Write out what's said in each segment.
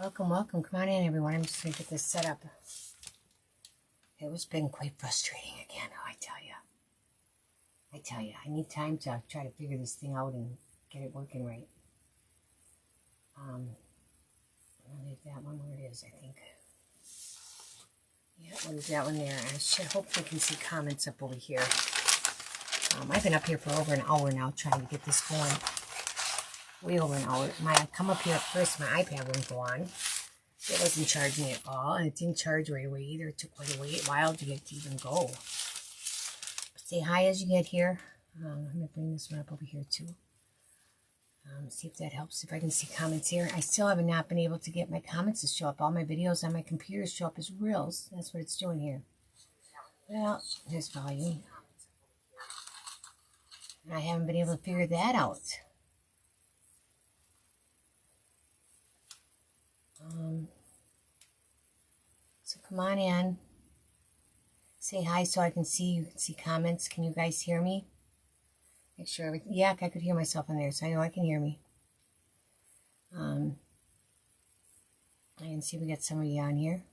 Welcome, welcome. Come on in, everyone. I'm just going to get this set up. It was been quite frustrating again, I tell you. I need time to try to figure this thing out and get it working right. I'll leave that one where it is, I think. Yeah, we'll leave that one there. I should hopefully can see comments up over here. I've been up here for over an hour now trying to get this going. Way over an hour. I come up here at first, my iPad wouldn't go on. It wasn't charging at all, and it didn't charge right away either. It took quite a while to get to even go. But say hi as you get here. I'm going to bring this one up over here too. See if that helps, if I can see comments here. I still have not been able to get my comments to show up. All my videos on my computer show up as reels. That's what it's doing here. Well, there's volume. And I haven't been able to figure that out. So come on in. Say hi so I can see you. Can see comments. Can you guys hear me? Make sure everything. Yeah, I could hear myself on there, so I know I can hear me. I can see we got somebody on here.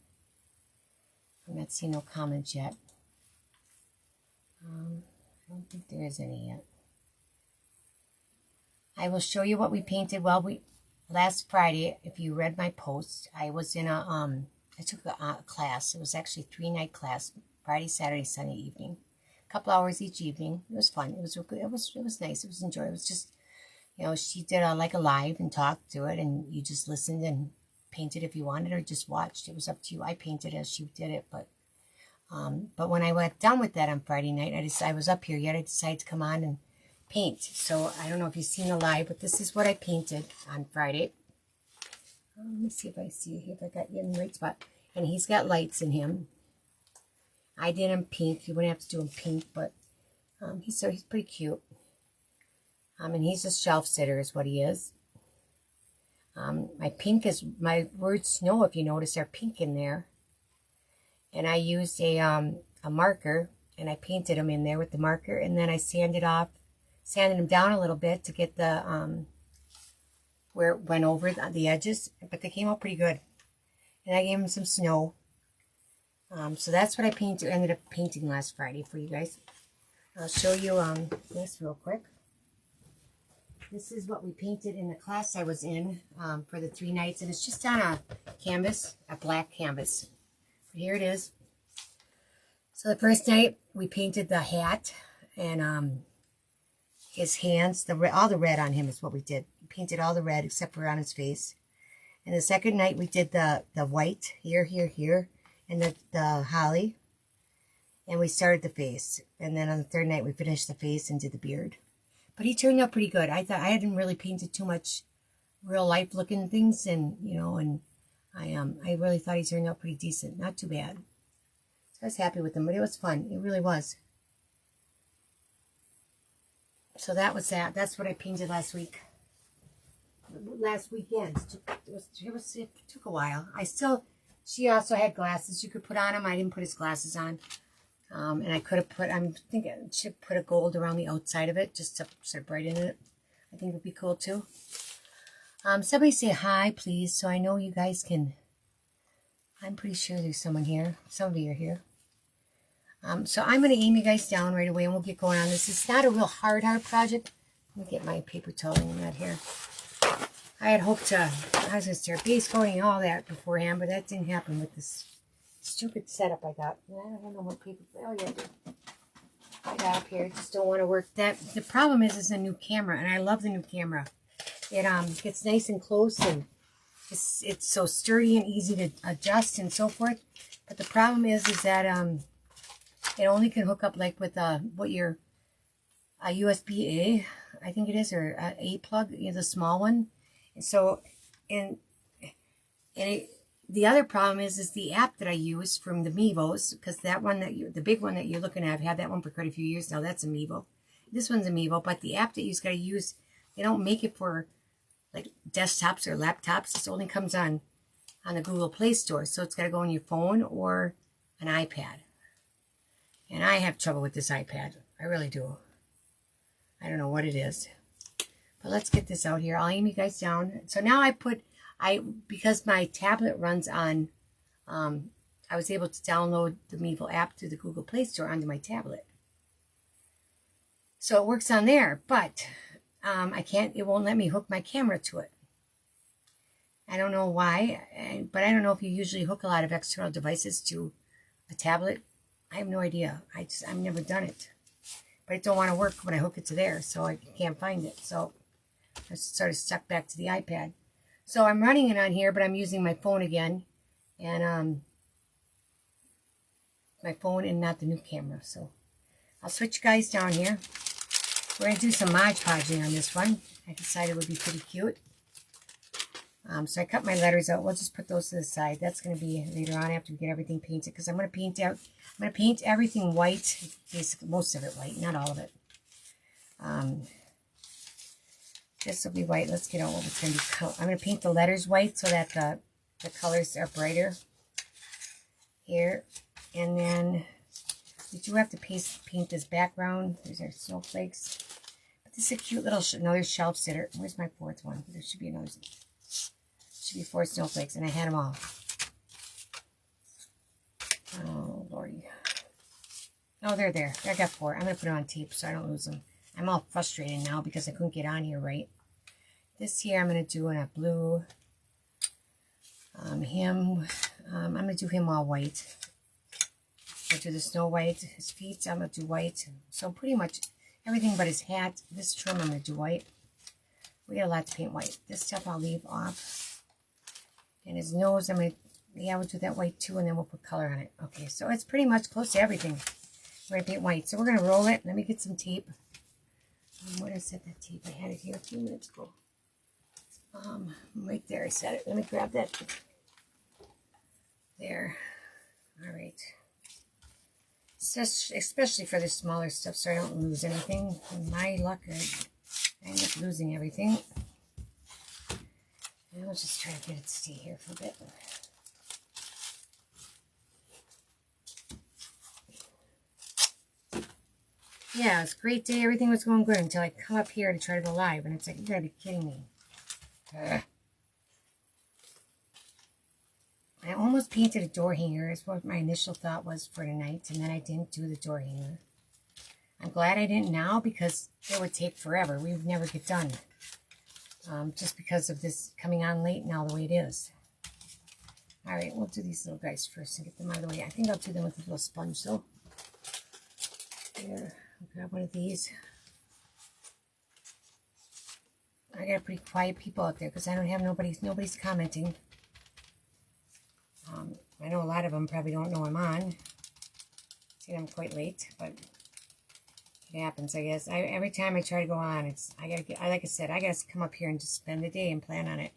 I'm not seeing no comments yet. I don't think there is any yet. I will show you what we painted. Well, last Friday, if you read my post, I was in I took a class. It was actually a 3-night class, Friday, Saturday, Sunday evening. A couple hours each evening. It was fun. It was good. It was nice. It was enjoyable. It was just, she did like a live and talked to it, and you just listened and painted if you wanted, or just watched. It was up to you. I painted as she did it, but when I got done with that on Friday night, I was up here yet. I decided to come on and paint. So I don't know if you've seen the live, but this is what I painted on Friday. Let me see if I see if I got you in the right spot. And he's got lights in him. I did him pink. You wouldn't have to do him pink, but he's pretty cute. And he's a shelf sitter is what he is. My word snow, if you notice, are pink in there. And I used a marker, and I painted him in there with the marker, and then I sanded him down a little bit to get the where it went over the edges, but they came out pretty good. And I gave him some snow. So that's what I ended up painting last Friday for you guys. I'll show you this real quick. This is what we painted in the class I was in for the 3 nights, and it's just on a canvas, a black canvas. But here it is. So the first night we painted the hat and his hands, all the red on him is what we did. We painted all the red except for on his face. And the second night we did the white here, and the holly. And we started the face. And then on the third night we finished the face and did the beard. But he turned out pretty good. I thought I hadn't really painted too much real life looking things, and and I really thought he turned out pretty decent. Not too bad. So I was happy with him, but it was fun. It really was. So that was that. That's what I painted last week. Last weekend. It took a while. She also had glasses you could put on him. I didn't put his glasses on. And I could have I'm thinking I should put a gold around the outside of it just to sort of brighten it. I think it would be cool too. Somebody say hi, please, so I know you guys can. I'm pretty sure there's someone here. Some of you are here. So I'm going to aim you guys down right away, and we'll get going on this. It's not a real hard project. Let me get my paper towel in that here. I had hoped I was going to start base coating and all that beforehand, but that didn't happen with this stupid setup I got. I don't know what paper. Oh yeah, I got up here. I just don't want to work that. The problem is a new camera, and I love the new camera. It gets nice and close, and it's so sturdy and easy to adjust and so forth. But the problem is that it only can hook up like with a USB-A, I think it is, or A plug, the small one. And so, the other problem is the app that I use from the Mevos, because that one the big one that you're looking at, I've had that one for quite a few years now. That's a Mevo. This one's a Mevo, but the app that you've got to use, they don't make it for like desktops or laptops. It only comes on the Google Play Store, so it's got to go on your phone or an iPad. And I have trouble with this iPad. I really do. I don't know what it is. But let's get this out here. I'll aim you guys down. So now I put Because my tablet runs on, I was able to download the Mevo app through the Google Play Store onto my tablet. So it works on there, but it won't let me hook my camera to it. I don't know why, but I don't know if you usually hook a lot of external devices to a tablet. I have no idea. I've never done it. But it don't want to work when I hook it to there, so I can't find it. So I sort of stuck back to the iPad. So I'm running it on here, but I'm using my phone again. And my phone and not the new camera. So I'll switch you guys down here. We're going to do some Mod Podging on this one. I decided it would be pretty cute. So I cut my letters out. We'll just put those to the side. That's going to be later on after we get everything painted, because I'm going to paint everything white, basically most of it white, not all of it. This will be white. Let's get out what it's going to be. I'm going to paint the letters white so that the colors are brighter here. And then we do have to paint this background. There's our snowflakes. But this is a cute little another shelf sitter. Where's my fourth one? There should be another. Should be 4 snowflakes, and I had them all. Oh, Lordy. Oh, they're there. I got 4. I'm going to put them on tape so I don't lose them. I'm all frustrated now because I couldn't get on here right. This here I'm going to do in a blue. I'm going to do him all white. I'll do the snow white. His feet, I'm going to do white. So pretty much everything but his hat. This trim, I'm going to do white. We got a lot to paint white. This stuff I'll leave off. And his nose, we'll do that white too, and then we'll put color on it. Okay, so it's pretty much close to everything. We're going to paint white. So we're going to roll it. Let me get some tape. Where did I set that tape? I had it here a few minutes ago. Right there, I set it. Let me grab that. There. All right. Especially for the smaller stuff, so I don't lose anything. In my luck, I end up losing everything. And we'll just try to get it to stay here for a bit. Yeah, it's a great day. Everything was going good until I come up here to try to go live. And it's like, you gotta be kidding me. I almost painted a door hanger. Is what my initial thought was for tonight. And then I didn't do the door hanger. I'm glad I didn't now because it would take forever. We would never get done. Just because of this coming on late now the way it is. Alright, we'll do these little guys first and get them out of the way. I think I'll do them with a little sponge though. Here, I'll grab one of these. I got pretty quiet people out there because I don't have nobody's commenting. I know a lot of them probably don't know I'm on. See, I'm quite late, but it happens, I guess. Every time I try to go on, like I said, I gotta come up here and just spend the day and plan on it.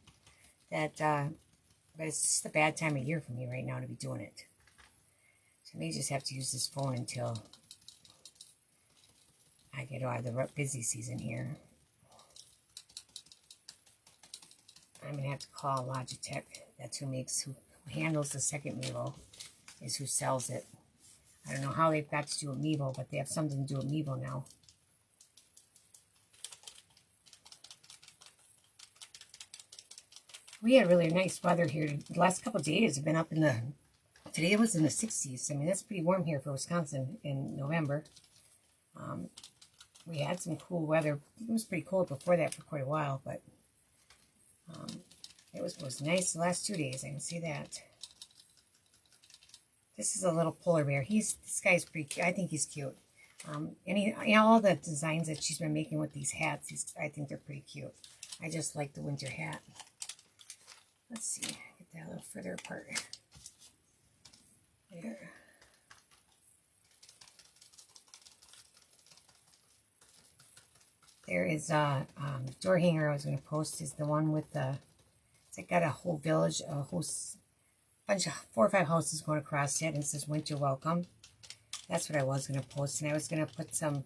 But it's just a bad time of year for me right now to be doing it. So I may just have to use this phone until I get out of the busy season here. I'm gonna have to call Logitech. That's who handles the second Mevo, is who sells it. I don't know how they've got to do with Mevo, but they have something to do with Mevo now. We had really nice weather here. The last couple of days have been up in the... Today it was in the 60s. I mean, that's pretty warm here for Wisconsin in November. We had some cool weather. It was pretty cold before that for quite a while, but it was nice the last 2 days. I can see that. This is a little polar bear. This guy's pretty cute. I think he's cute. And all the designs that she's been making with these hats, I think they're pretty cute. I just like the winter hat. Let's see. Get that a little further apart. There. There is a door hanger I was going to post. Is the one with the... It's got a whole village, bunch of 4 or 5 houses going across it, and it says winter welcome. That's what I was going to post, and I was going to put some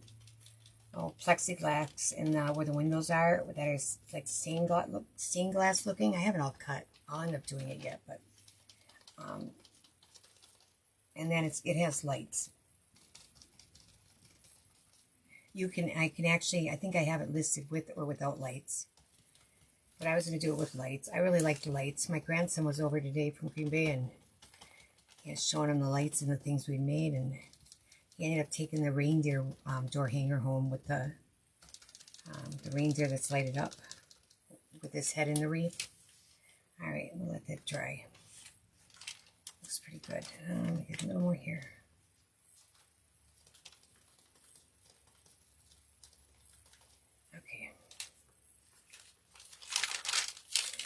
plexiglass in where the windows are that is like stained glass looking. I haven't all cut. I'll end up doing it yet, but and then it has lights. I can actually, I think I have it listed with or without lights. But I was going to do it with lights. I really like the lights. My grandson was over today from Green Bay, and he was showing him the lights and the things we made, and he ended up taking the reindeer door hanger home with the reindeer that's lighted up with his head in the wreath. All right, we'll let that dry. Looks pretty good. Get a little more here. Okay.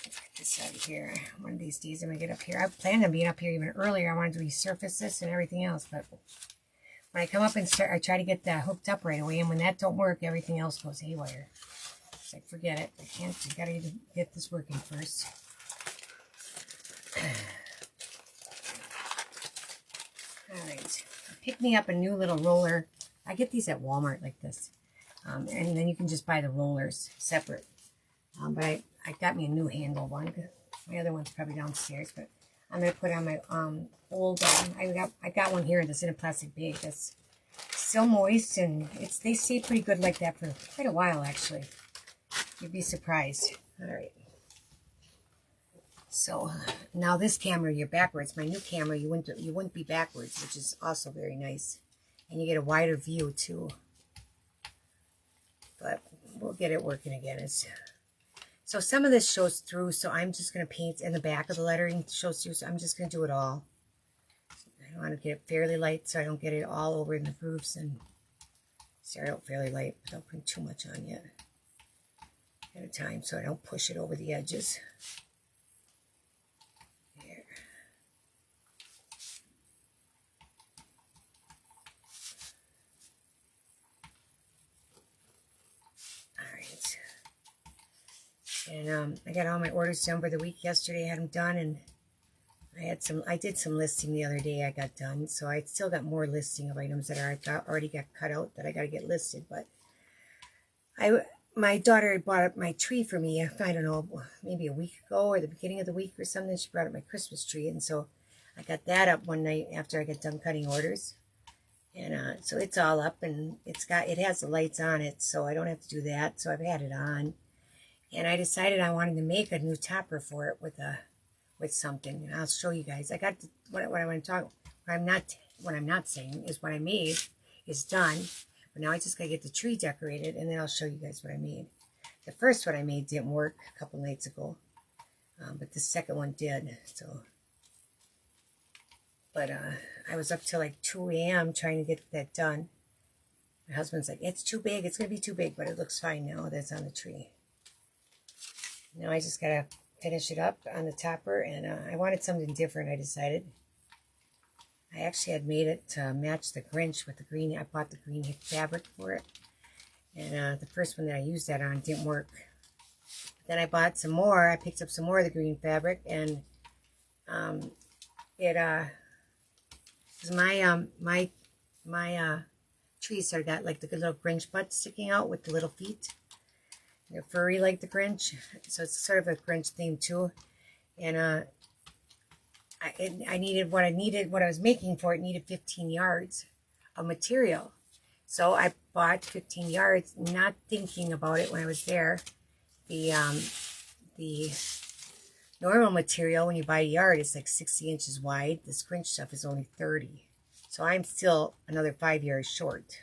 Let's get this out of here. One of these days I'm going to get up here. I planned on being up here even earlier. I wanted to resurface this and everything else, but when I come up and start, I try to get that hooked up right away, and when that don't work, everything else goes haywire. It's like, forget it. I can't. You gotta get this working first. All right. Pick me up a new little roller. I get these at Walmart like this, and then you can just buy the rollers separate. But I got me a new handle one. My other one's probably downstairs, but I'm gonna put on my old. I got one here that's in a plastic bag that's still moist, and they stay pretty good like that for quite a while actually. You'd be surprised. All right. So now this camera, you're backwards. My new camera, you wouldn't be backwards, which is also very nice, and you get a wider view too. But we'll get it working again. So some of this shows through, so I'm just going to paint in the back of the lettering shows through, so I'm just going to do it all. I want to get it fairly light so I don't get it all over in the grooves, and start out fairly light without putting too much on yet at a time so I don't push it over the edges. There. Alright. And I got all my orders done for the week yesterday. I had them done, and I did some listing the other day I got done, so I still got more listing of items that already got cut out that I got to get listed. But my daughter bought up my tree for me, I don't know, maybe a week ago or the beginning of the week or something. She brought up my Christmas tree, and so I got that up one night after I got done cutting orders. And so it's all up, and it has the lights on it, so I don't have to do that. So I've had it on, and I decided I wanted to make a new topper for it with something, and I'll show you guys. I got what I want to talk. What I'm not saying is what I made is done, but now I just gotta get the tree decorated, and then I'll show you guys what I made. The first one I made didn't work a couple nights ago, but the second one did. So, but I was up till like 2 a.m. trying to get that done. My husband's like, "It's too big. It's gonna be too big," but it looks fine now. That's on the tree. Now I just gotta finish it up on the topper, and I wanted something different. I decided I actually had made it to match the Grinch with the green. I bought the green fabric for it, and the first one that I used that on didn't work. Then I bought some more. I picked up some more of the green fabric, and because my tree sort of got like the good little Grinch butt sticking out with the little feet. They're furry like the Grinch, so it's sort of a Grinch theme too. And I needed what I was making for it needed 15 yards of material, so I bought 15 yards, not thinking about it when I was there. The normal material when you buy a yard is like 60 inches wide. This Grinch stuff is only 30, so I'm still another 5 yards short.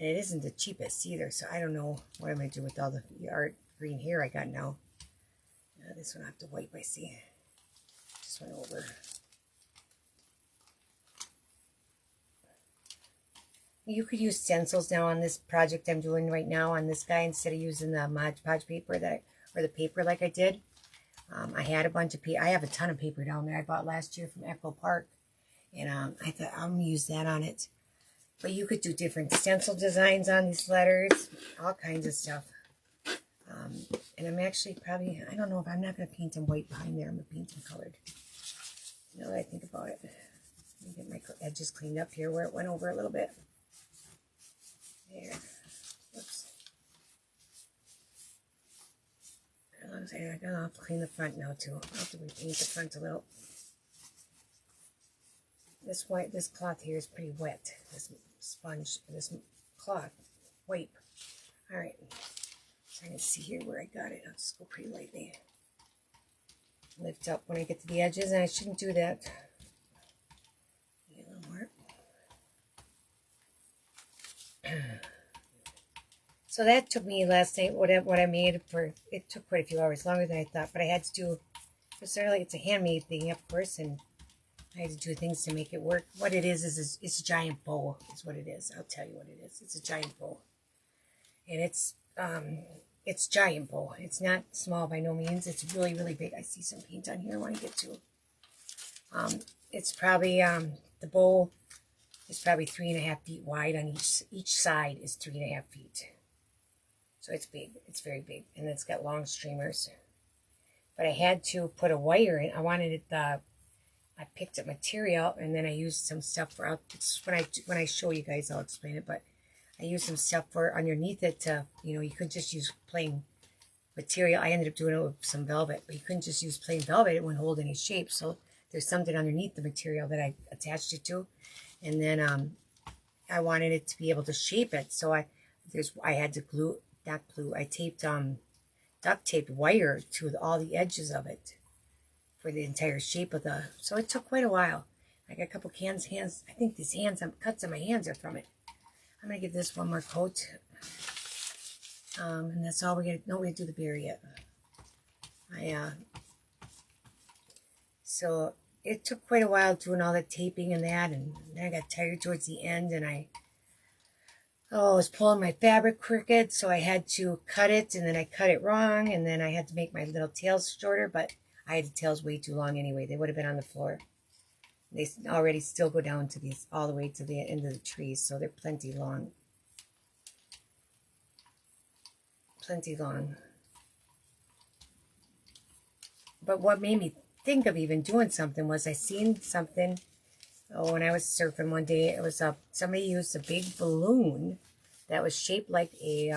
And it isn't the cheapest either, so I don't know what I'm going to do with all the art green hair I got now. This one I have to wipe, I see. Just went over. You could use stencils now on this project I'm doing right now on this guy instead of using the Mod Podge paper or the paper like I did. I had a bunch of paper. I have a ton of paper down there I bought last year from Echo Park, and I thought I'm going to use that on it. But you could do different stencil designs on these letters, all kinds of stuff. And I'm actually probably, I don't know if I'm not going to paint them white behind there. I'm going to paint them colored. Now that I think about it. Let me get my edges cleaned up here where it went over a little bit. There. Whoops. I'll have to clean the front now too. I'll have to repaint the front a little. This cloth here is pretty wet. This sponge, this cloth, wipe. All right. Trying to see here where I got it. I'll just go pretty lightly. Lift up when I get to the edges, and I shouldn't do that. A little more. So that took me last night, what I made for, it took quite a few hours, longer than I thought, but I had to do, necessarily it's a handmade thing, of course, and I had to do things to make it work. What it is it's a giant bow, is what it is. I'll tell you what it is. It's a giant bow. And it's giant bow. It's not small by no means. It's really, really big. I see some paint on here I want to get to. It's probably, the bow is probably 3.5 feet wide on each side is 3.5 feet. So it's big. It's very big. And it's got long streamers. But I had to put a wire in. I wanted it, I picked up material and then I used some stuff for, when I show you guys, I'll explain it. But I used some stuff for underneath it to, you could just use plain material. I ended up doing it with some velvet. But you couldn't just use plain velvet. It wouldn't hold any shape. So there's something underneath the material that I attached it to. And then I wanted it to be able to shape it. So I had to I taped duct taped wire to all the edges of it for the entire shape of the, so it took quite a while. I got a couple hands, I think these cuts on my hands are from it. I'm going to give this one more coat. And that's all we're going to, no, we didn't do the beer yet. So it took quite a while doing all the taping and that, and then I got tired towards the end, and I was pulling my fabric crooked, so I had to cut it, and then I cut it wrong, and then I had to make my little tails shorter, but I had the tails way too long anyway. They would have been on the floor. They already still go down to these, all the way to the end of the trees, so they're plenty long. Plenty long. But what made me think of even doing something was I seen something, when I was surfing one day. It was somebody used a big balloon that was shaped like a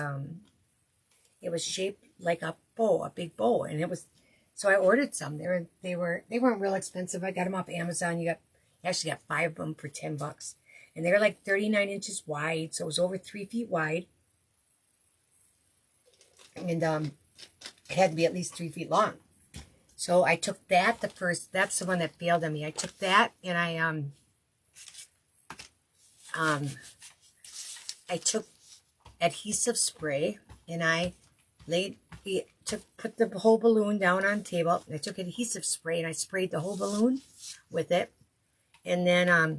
bow, a big bow, and it was, so I ordered some. They weren't real expensive. I got them off Amazon. You actually got 5 of them for $10, and they were like 39 inches wide, so it was over 3 feet wide, and it had to be at least 3 feet long. So I took that, that's the one that failed on me. I took that, and I took adhesive spray, and I put the whole balloon down on the table. I took adhesive spray, and I sprayed the whole balloon with it. And then I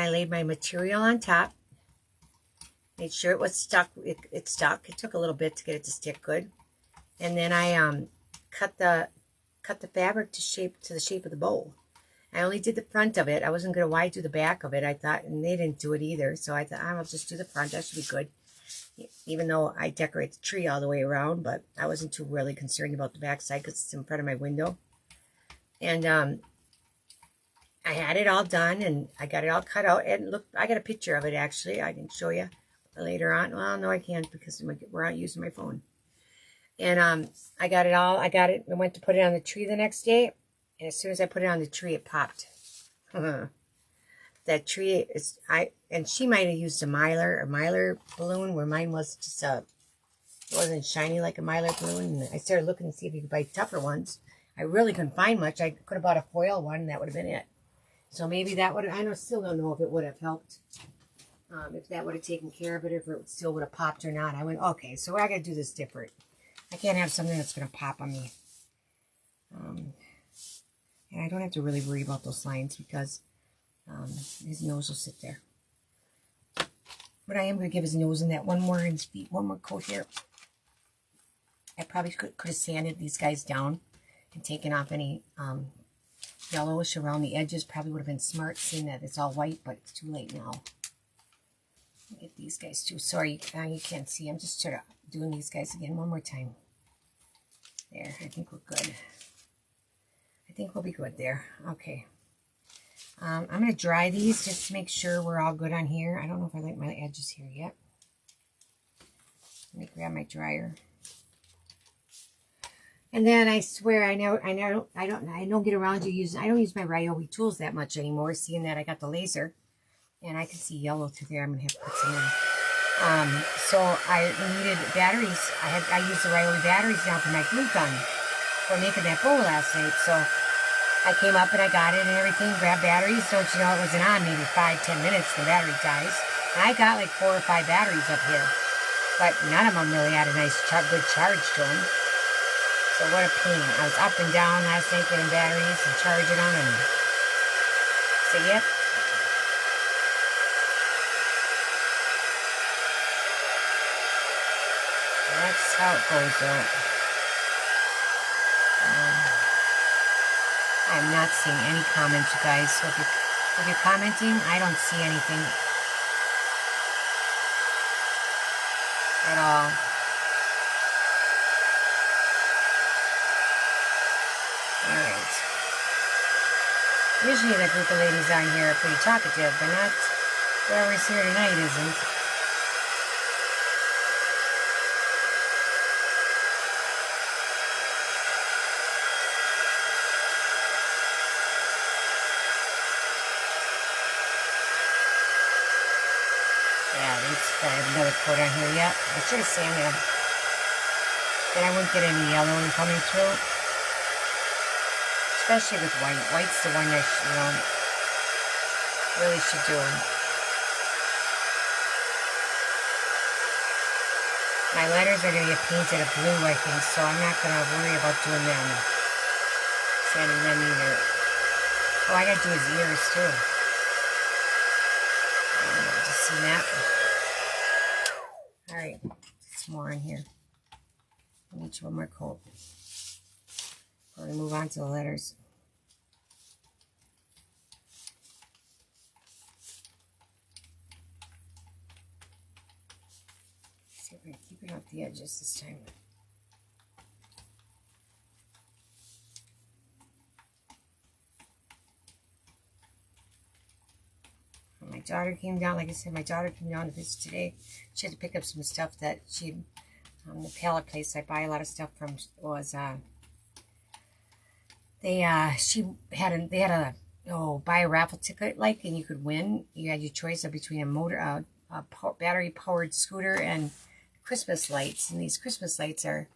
laid my material on top. Made sure it was stuck. It stuck. It took a little bit to get it to stick good. And then I cut the fabric to the shape of the bow. I only did the front of it. I wasn't going to wide do the back of it, I thought, and they didn't do it either. So I thought, I'll just do the front. That should be good. Even though I decorate the tree all the way around, but I wasn't too really concerned about the back side because it's in front of my window. And I had it all done, and I got it all cut out. And look, I got a picture of it, actually. I can show you later on. Well, no, I can't because we're not using my phone. And I got it. I went to put it on the tree the next day. And as soon as I put it on the tree, it popped. That tree is, and she might have used a Mylar balloon, where mine was just it wasn't shiny like a Mylar balloon. And I started looking to see if you could buy tougher ones. I really couldn't find much. I could have bought a foil one, and that would have been it. So maybe that would have, still don't know if it would have helped. If that would have taken care of it, if it still would have popped or not. I went, okay, so I got to do this different. I can't have something that's going to pop on me. And I don't have to really worry about those lines because his nose will sit there. But I am going to give his nose and that one more coat here. I probably could have sanded these guys down and taken off any yellowish around the edges. Probably would have been smart, seeing that it's all white, but it's too late now. Get these guys too. Sorry, you can't see. I'm just sort of doing these guys again one more time. There, I think we're good. I think we'll be good there. Okay. I'm going to dry these just to make sure we're all good on here. I don't know if I like my edges here yet. Let me grab my dryer. And then I swear I don't get around to using, I don't use my Ryobi tools that much anymore, seeing that I got the laser and I can see yellow through there. I'm going to have to put some in. So I needed batteries. I used the Ryobi batteries now for my glue gun for making that bow last night. So I came up and I got it and everything, grabbed batteries. Don't you know it wasn't on maybe 5-10 minutes, the battery dies. And I got like 4 or 5 batteries up here. But none of them really had a nice, good charge to them. So what a pain. I was up and down last night getting batteries and charging them. And so yep. That's how it goes though. I'm not seeing any comments, you guys. So if you're commenting, I don't see anything at all. Alright. Usually the group of ladies on here are pretty talkative, but not whoever's here tonight isn't. I have another coat on here yet. I should have sanded them. Then I wouldn't get any yellowing coming through. Especially with white. White's the one that, you know, really should do. My letters are going to get painted a blue, I think, so I'm not going to worry about doing them. Sanding them either. Oh, I got to do his ears, too. Just see that. Alright, some more in here. I need one more coat. We're going to move on to the letters. See if we can keep it off the edges this time. My daughter came down, like I said, my daughter came down to visit today. She had to pick up some stuff that she, the pallet place I buy a lot of stuff from was, they had a buy a raffle ticket, like, and you could win. You had your choice of between a motor, battery-powered scooter and Christmas lights. And these Christmas lights are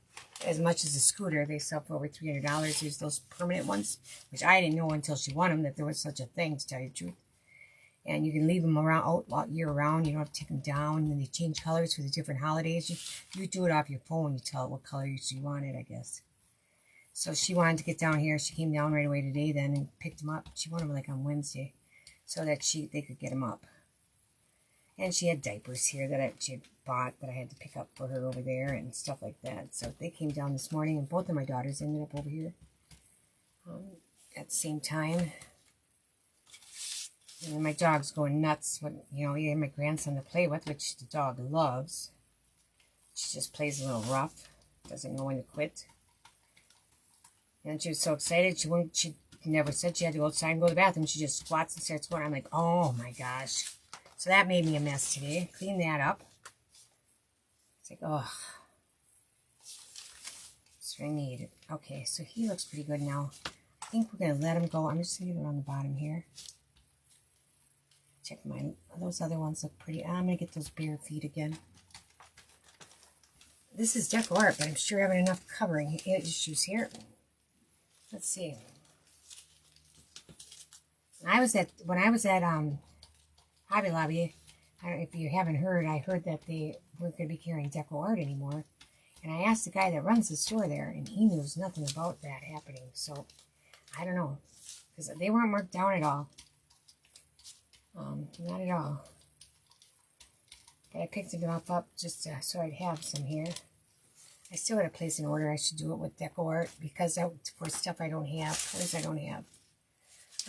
as much as a scooter. They sell for over $300. There's those permanent ones, which I didn't know until she won them that there was such a thing, to tell you the truth. And you can leave them around all year round. You don't have to take them down. And they change colors for the different holidays. You do it off your phone. You tell it what color you want it, I guess. So she wanted to get down here. She came down right away today then and picked them up. She wanted them like on Wednesday so that they could get them up. And she had diapers here that she had bought that I had to pick up for her over there and stuff like that. So they came down this morning and both of my daughters ended up over here at the same time. And my dog's going nuts when, you know, he had my grandson to play with, which the dog loves. She just plays a little rough. Doesn't know when to quit. And she was so excited. She never said she had to go outside and go to the bathroom. She just squats and starts going. I'm like, oh my gosh. So that made me a mess today. Clean that up. It's like, oh. That's what I need. Okay, so he looks pretty good now. I think we're going to let him go. I'm just going to get it on the bottom here. Check mine. Those other ones look pretty. I'm going to get those bare feet again. This is DecoArt, but I'm sure having enough covering issues here. Let's see. When I was at Hobby Lobby, I don't know if you haven't heard, I heard that they weren't going to be carrying DecoArt anymore. And I asked the guy that runs the store there, and he knows nothing about that happening. So, I don't know. Because they weren't marked down at all. Not at all. But I picked them up just so I'd have some here. I still got to place an order. I should do it with DecoArt because for stuff I don't have, colors I don't have.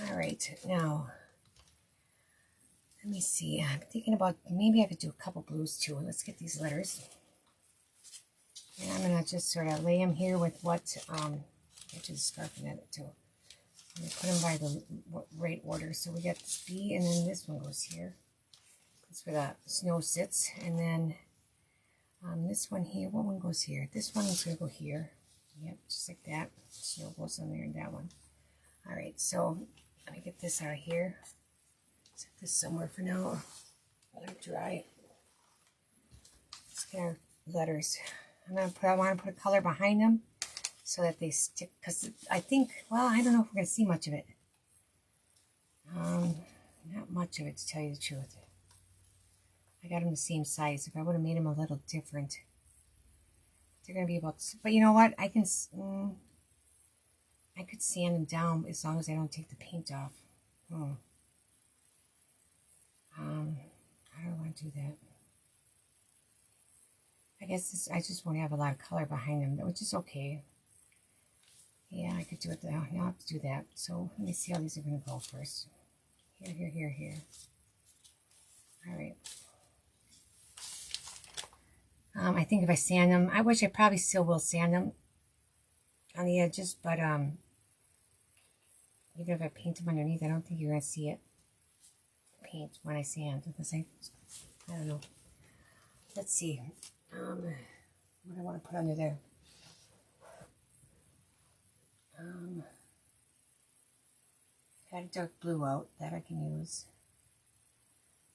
Alright, now, let me see. I'm thinking about, maybe I could do a couple blues too. Let's get these letters. And I'm going to just sort of lay them here with what, get to the scarf and edit too. I'm going to put them by the right order. So we got this B, and then this one goes here. That's where the snow sits. And then this one here, what one goes here? This one is going to go here. Yep, just like that. Snow goes on there and that one. Alright, so let me get this out of here. Set this somewhere for now. Let it dry. Our letters. I want to put a color behind them so that they stick, because I think, well, I don't know if we're going to see much of it. Not much of it, to tell you the truth. I got them the same size. If I would have made them a little different, they're going to be about, but you know what? I could sand them down as long as I don't take the paint off. How do I want to do that? I guess I just won't have a lot of color behind them, which is okay. Yeah, I could do it now. Now I have to do that. So let me see how these are going to go first. Here. All right. I think if I sand them, I wish I probably still will sand them on the edges, but even if I paint them underneath, I don't think you're going to see it. Paint when I sand, because I don't know. Let's see. What do I want to put under there? Got a dark blue out that I can use.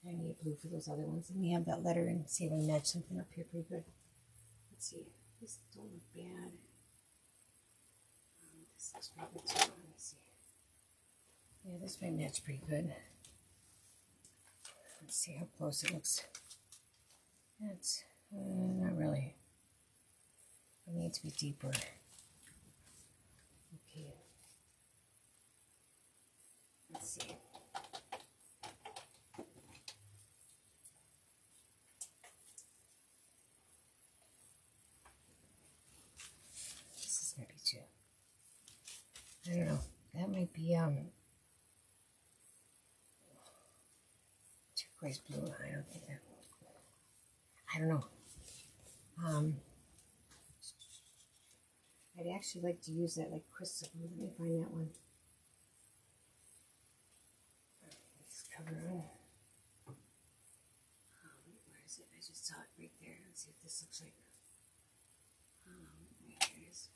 I need blue for those other ones. Let me have that letter and see if I can match something up here pretty good. Let's see. This don't look bad. This looks pretty good too. Let me see. Yeah, this might match pretty good. Let's see how close it looks. That's not really. It needs to be deeper. Okay. Let's see. This is gonna be too. I don't know. That might be turquoise blue. I don't think that. I don't know. I'd actually like to use that like crystal blue. Let me find that one. Let's cover on. Where is it? I just saw it right there. Let's see if this looks like. Here it is.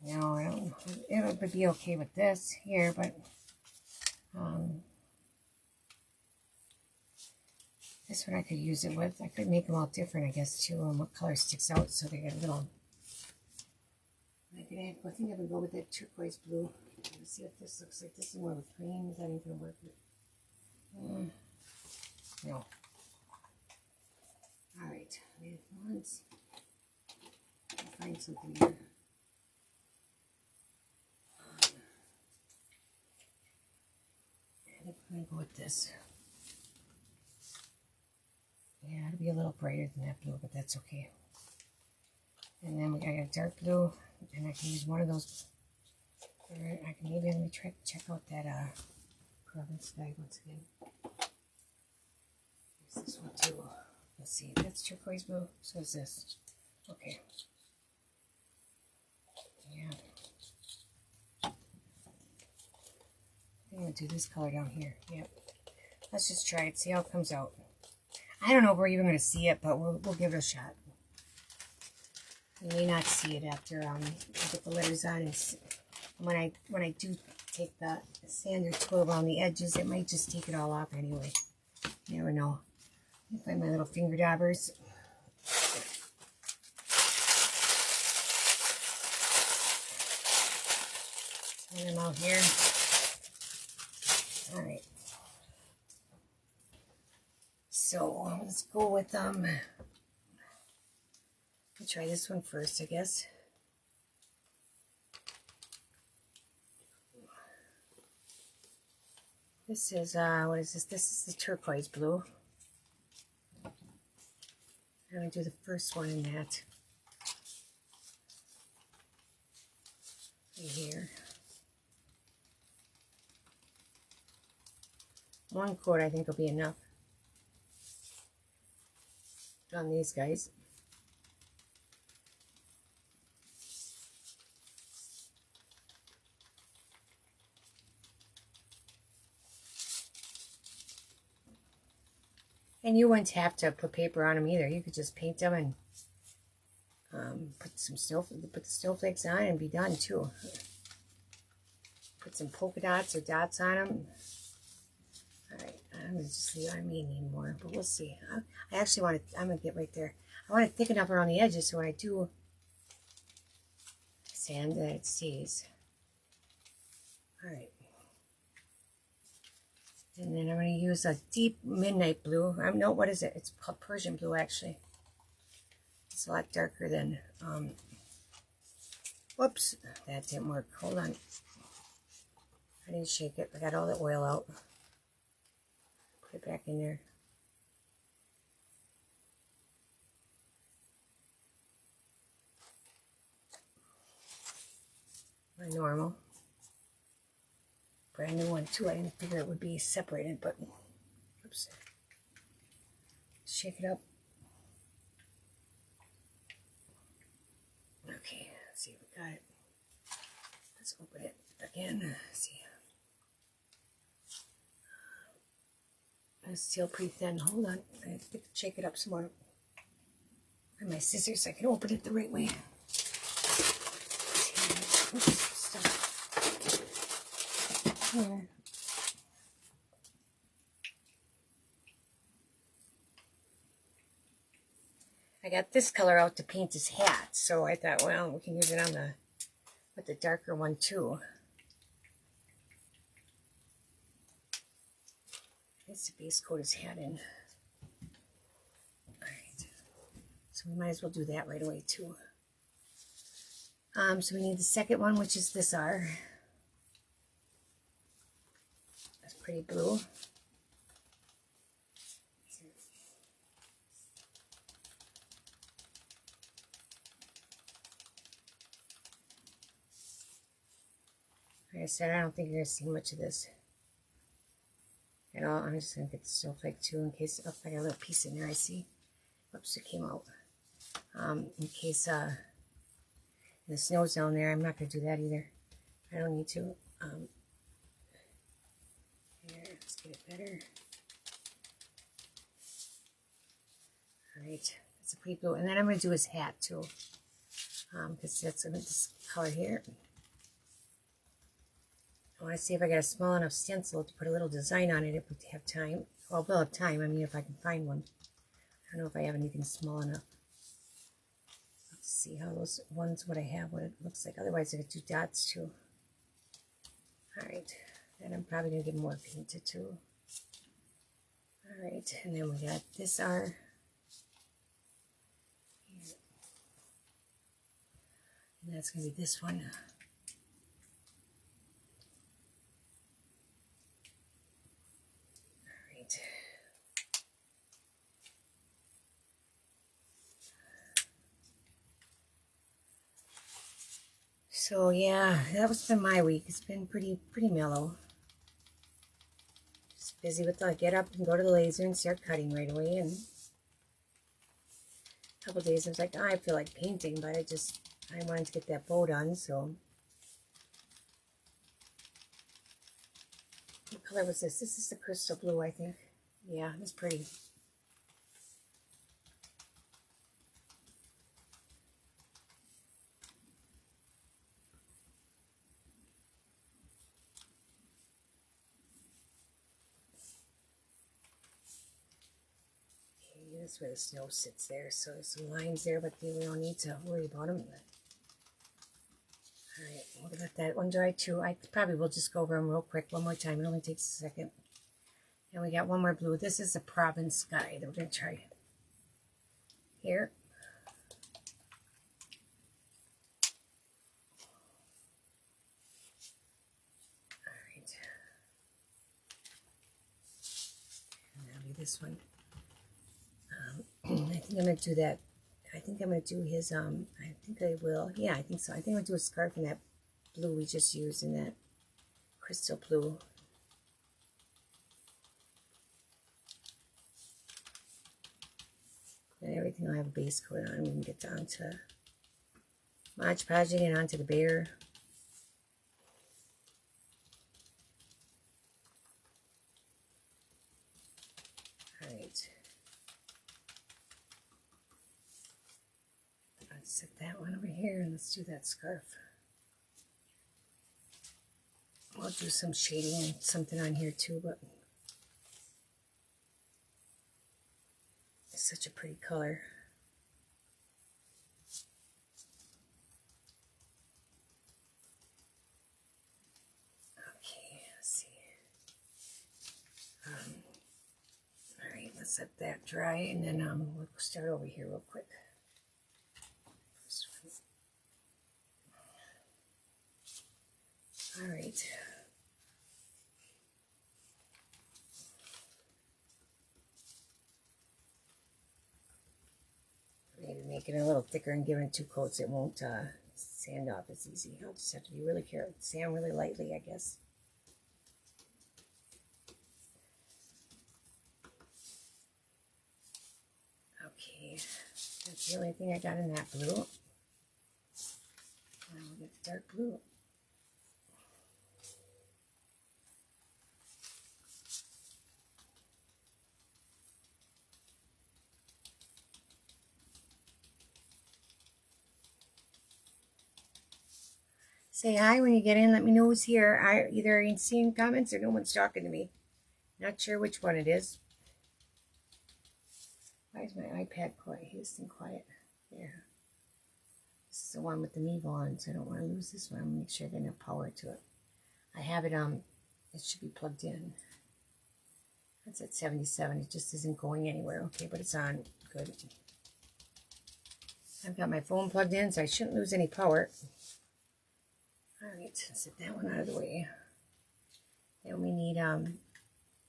No, I don't know. It would be okay with this here, but this one I could use it with. I could make them all different, I guess, too, and what color sticks out so they get a little. I think I would go with that turquoise blue. Let's see what this looks like. This is more of a cream. Is that even going to work? No. All right. Once. I'll find something here. I think we're going to go with this. Yeah, it'll be a little brighter than that blue, but that's okay. And then we got a dark blue, and I can use one of those. Or I can maybe let me try to check out that province guide once again. There's this one too. Let's see, that's turquoise blue. So is this. Okay. Yeah. I'm gonna do this color down here. Yep. Let's just try it. See how it comes out. I don't know if we're even going to see it, but we'll give it a shot. You may not see it after I get the letters on. And when I do take the sander tool around the edges, it might just take it all off anyway. You never know. Let me find my little finger dabbers. Turn them out here. All right. So let's go with I'll try this one first, I guess. This is what is this? This is the turquoise blue. I'm gonna do the first one in that. Right here. One coat I think will be enough on these guys. And you wouldn't have to put paper on them either. You could just paint them and put the snowflakes on and be done too. Put some polka dots or dots on them. Alright, I'm going to see, I may need more, but we'll see. I actually want to, I'm going to get right there. I want it thick enough around the edges so when I do sand that it stays. Alright. And then I'm going to use a deep midnight blue. No, what is it? It's called Persian blue, actually. It's a lot darker than, whoops, that didn't work. Hold on. I didn't shake it. I got all the oil out. Put it back in there. My normal. Brand new one too. I didn't figure it would be separated, but oops. Shake it up. Okay, let's see if we got it. Let's open it again. Let's see. It's still pretty thin. Hold on. I have to shake it up some more. And my scissors so I can open it the right way. Oops, stop. Here. I got this color out to paint his hat, so I thought, well, we can use it on with the darker one too. It's the base coat his hat in. Alright. So we might as well do that right away too. So we need the second one, which is this R. That's pretty blue. Like I said, I don't think you're going to see much of this at all. I'm just going to get the snowflake too in case, oh, I got a little piece in there I see. Oops, it came out. In case the snow's down there, I'm not going to do that either. I don't need to. Here, let's get it better. Alright, that's a pretty blue. And then I'm going to do his hat too. Because that's this color here. I want to see if I got a small enough stencil to put a little design on it if we have time. Well, we'll have time. I mean, if I can find one. I don't know if I have anything small enough. Let's see how those ones, what I have, what it looks like. Otherwise, I could do dots too. Alright. And I'm probably going to get more painted too. Alright. And then we got this R. And that's going to be this one. So yeah, that was been my week. It's been pretty mellow. Just busy with the get up and go to the laser and start cutting right away. And a couple days I was like, oh, I feel like painting, but I wanted to get that bow done. So what color was this? This is the crystal blue, I think. Yeah, it's pretty. That's where the snow sits there, so there's some lines there, but we don't need to worry about them. Alright, we'll let that one dry too. I probably will just go over them real quick one more time. It only takes a second. And we got one more blue. This is the Province Sky that we're going to try here. Alright. And that'll be this one. I think I'm going to do that. I think I'm going to do his, I think I will. Yeah, I think so. I think I'm going to do a scarf in that blue we just used, in that crystal blue. And everything will have a base coat on. We can get down to Mod Podging and onto the BRRR. Alright. Let's set that one over here and let's do that scarf. We'll do some shading and something on here too, but It's such a pretty color. Okay, let's see. All right, let's let that dry, and then we'll start over here real quick. All right. Maybe make it a little thicker and give it 2 coats. It won't sand off as easy. I'll just have to be really careful. Sand really lightly, I guess. Okay, that's the only thing I got in that blue. Now we'll get the dark blue. Say hi when you get in. Let me know who's here. I either ain't seeing comments or no one's talking to me. Not sure which one it is. Why is my iPad quiet? This thing quiet. There. This is the one with the Mevo on, so I don't want to lose this one. I'm gonna make sure I get enough power to it. I have it it should be plugged in. That's at 77. It just isn't going anywhere. Okay, but it's on. Good. I've got my phone plugged in, so I shouldn't lose any power. Alright, set that one out of the way. Then we need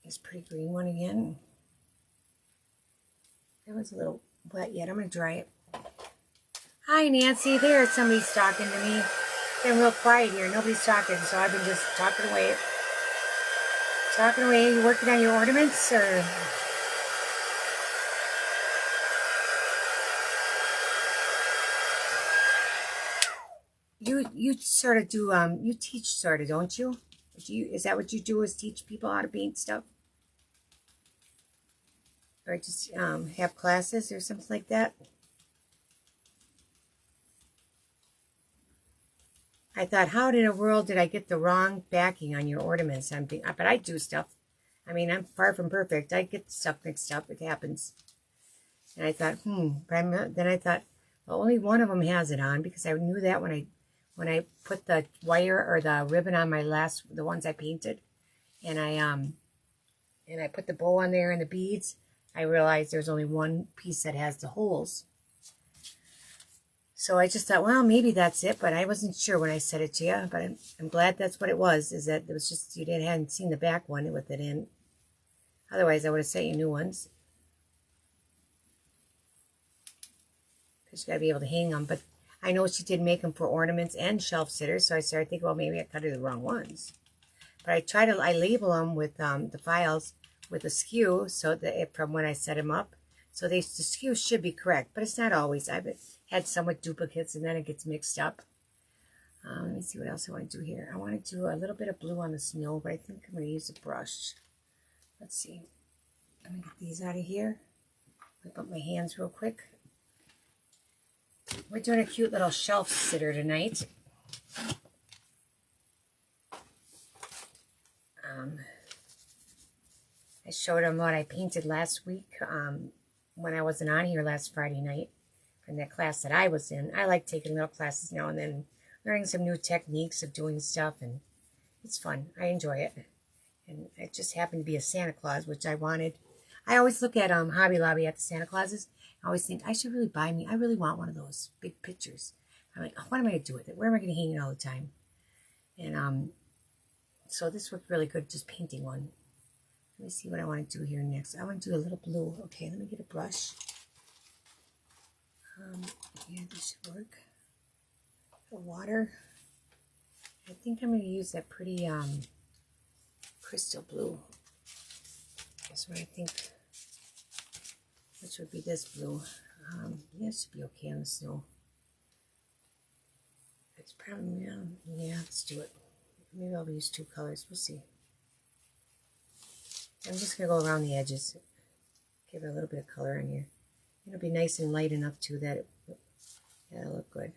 this pretty green one again. That was a little wet yet. I'm going to dry it. Hi, Nancy. There's somebody talking to me. It's been real quiet here. Nobody's talking, so I've been just talking away. Talking away. You working on your ornaments, or? You sort of do, you teach sort of, don't you? Is that what you do, is teach people how to paint stuff? Or just have classes or something like that? I thought, how in the world did I get the wrong backing on your ornaments? But I do stuff. I mean, I'm far from perfect. I get stuff mixed up. It happens. And I thought, but then I thought, well, only one of them has it on, because I knew that when I put the wire or the ribbon on the ones I painted, and I put the bow on there and the beads, I realized there's only one piece that has the holes. So I just thought, well, maybe that's it, but I wasn't sure when I said it to you, but I'm glad that's what it was, is that it was just, you hadn't seen the back one with it in. Otherwise, I would have sent you new ones. Because you got to be able to hang them, but I know she did make them for ornaments and shelf sitters, so I started thinking, well, maybe I cut her the wrong ones. But I label them with the files with a skew, so that from when I set them up, so the skew should be correct, but it's not always. I've had some with duplicates, and then it gets mixed up. Let me see what else I want to do here. I want to do a little bit of blue on the snow, but I think I'm going to use a brush. Let's see. Let me get these out of here. Whip up my hands real quick. We're doing a cute little shelf sitter tonight. I showed them what I painted last week when I wasn't on here last Friday night from that class that I was in. I like taking little classes now and then, learning some new techniques of doing stuff, and it's fun. I enjoy it. And it just happened to be a Santa Claus, which I wanted. I always look at Hobby Lobby at the Santa Clauses. I always think, I should really buy me. I really want one of those big pictures. I'm like, oh, what am I going to do with it? Where am I going to hang it all the time? And so this worked really good, just painting one. Let me see what I want to do here next. I want to do a little blue. Okay, let me get a brush. Yeah, this should work. The water. I think I'm going to use that pretty crystal blue. That's what I think. Which would be this blue. Yeah, it should be okay on the snow. It's probably, yeah, let's do it. Maybe I'll use 2 colors. We'll see. I'm just going to go around the edges. Give it a little bit of color in here. It'll be nice and light enough, too, that it'll look good.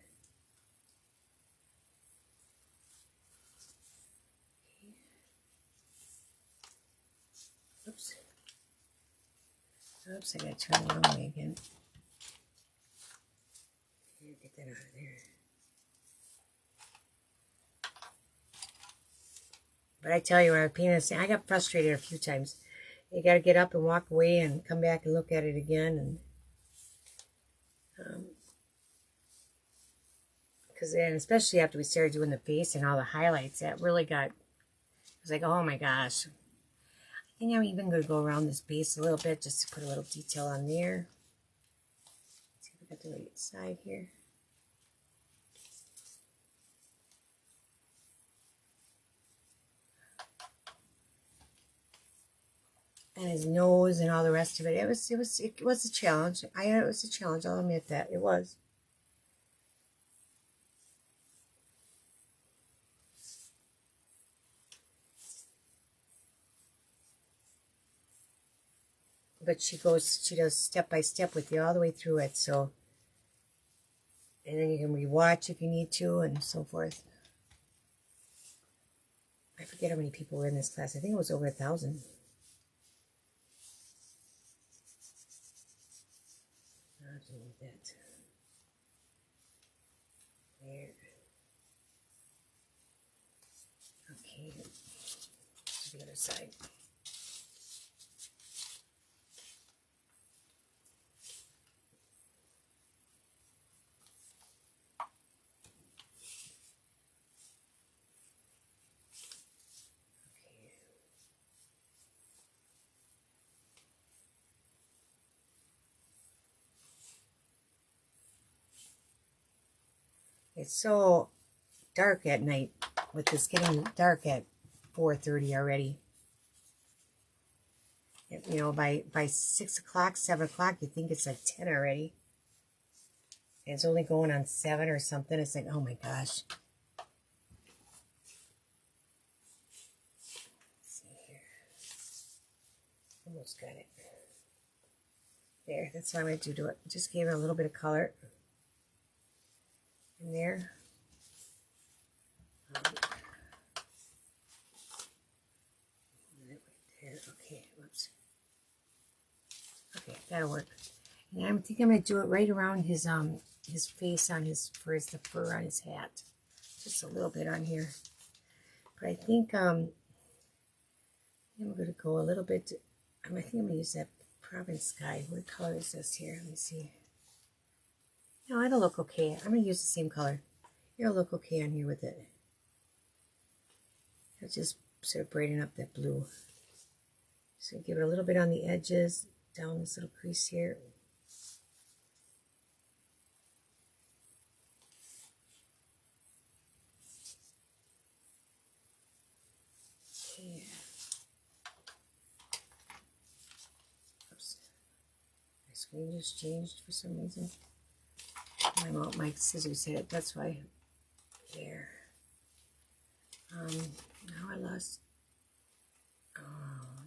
Oops. Oops, I got to turn the wrong way again. Get that out of there. But I tell you, when I painted this thing, I got frustrated a few times. You got to get up and walk away and come back and look at it again. And because then, especially after we started doing the face and all the highlights, that really got, I was like, oh my gosh. I think I'm even going to go around this base a little bit just to put a little detail on there. Let's see if we got the right side here. And his nose and all the rest of it. It was a challenge. It was a challenge. I'll admit that it was. But she does step by step with you all the way through it. So, and then you can rewatch if you need to, and so forth. I forget how many people were in this class. I think it was over 1,000. That. There. Okay. To the other side. It's so dark at night with this getting dark at 4:30 already. You know, by 6 o'clock, 7 o'clock, you think it's like 10 already. And it's only going on 7 or something. It's like, oh my gosh. Let's see here. Almost got it. There, that's what I'm going to do to it. Just gave it a little bit of color in there. Okay, whoops. Okay, that'll work. And I think I'm going to do it right around his face on his the fur on his hat. Just a little bit on here. But I think I'm going to go a little bit. I think I'm going to use that Province Sky. What color is this here? Let me see. No, it'll look okay. I'm going to use the same color. It'll look okay on here with it. I'll just sort of brighten up that blue. So give it a little bit on the edges, down this little crease here. Okay. Oops. My screen just changed for some reason. My scissors hit it, that's why. There. Now I lost. Oh,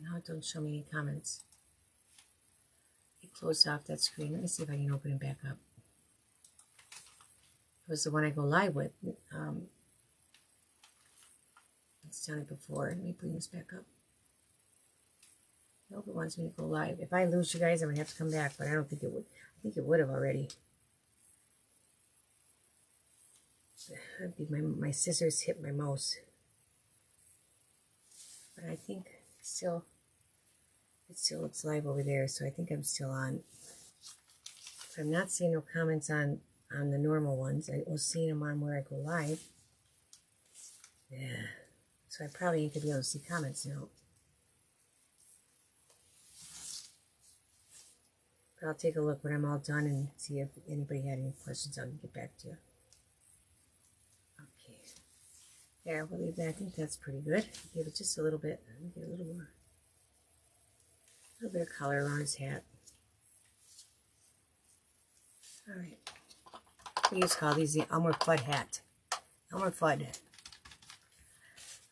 now it don't show me any comments. It closed off that screen. Let me see if I can open it back up. It was the one I go live with. It's done it before. Let me bring this back up. I hope it wants me to go live. If I lose you guys, I'm going to have to come back, but I don't think it would. I think it would have already. That'd be my scissors hit my mouse. But I think it still looks live over there, so I think I'm still on. But I'm not seeing no comments on the normal ones. I was seeing them on where I go live. Yeah. So I probably ain't gonna be able to see comments now. But I'll take a look when I'm all done and see if anybody had any questions. I'll get back to you. Okay. There, we'll leave that. I think that's pretty good. Give it just a little bit. Let me get a little more. A little bit of color around his hat. Alright. We just call these the Elmer Fudd hat. Elmer Fudd.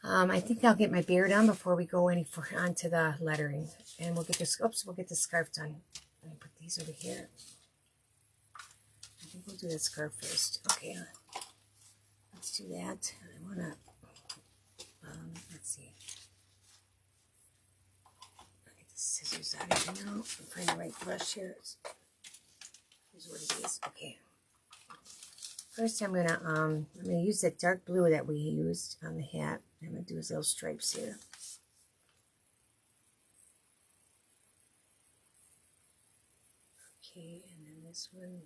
I think I'll get my beard on before we go onto the lettering. And we'll get this, we'll get the scarf done. Let me put these over here. I think we'll do the scarf first. Okay, let's do that. I want to, let's see. I'll get the Scissors out of here now. Find the right brush here. Here's what it is. Okay. First, I'm gonna use that dark blue that we used on the hat. I'm gonna do his little stripes here. Okay, and then this one.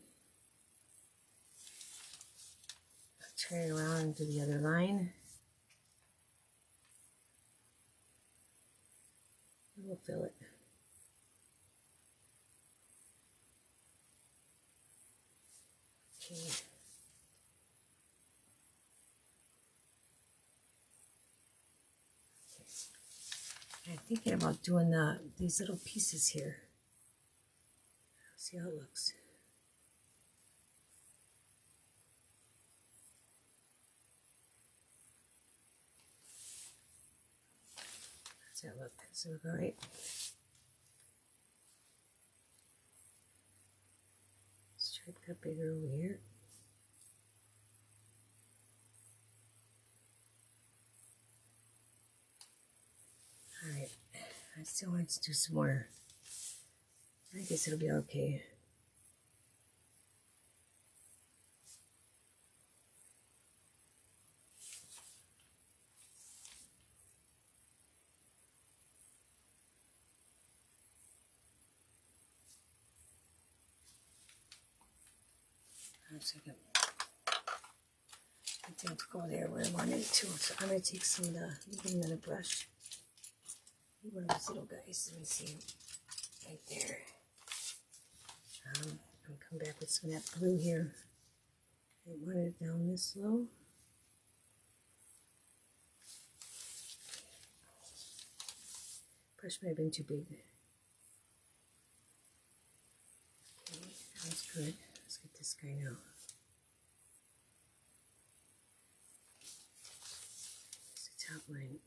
I'll turn it around and do the other line. And we'll fill it. Okay. I'm thinking about doing these little pieces here. See how it looks. Does that look? Does it look all right? Stripe got bigger over here. Alright, I still want to do some more. I guess it'll be okay. One second. I didn't go there where I wanted it to, so I'm going to take some of another brush. One of those little guys, let me see, right there. I'm going to come back with some of that blue here. I wanted it down this low. Brush might have been too big. Okay, that's good. Let's get this guy now. It's the top line.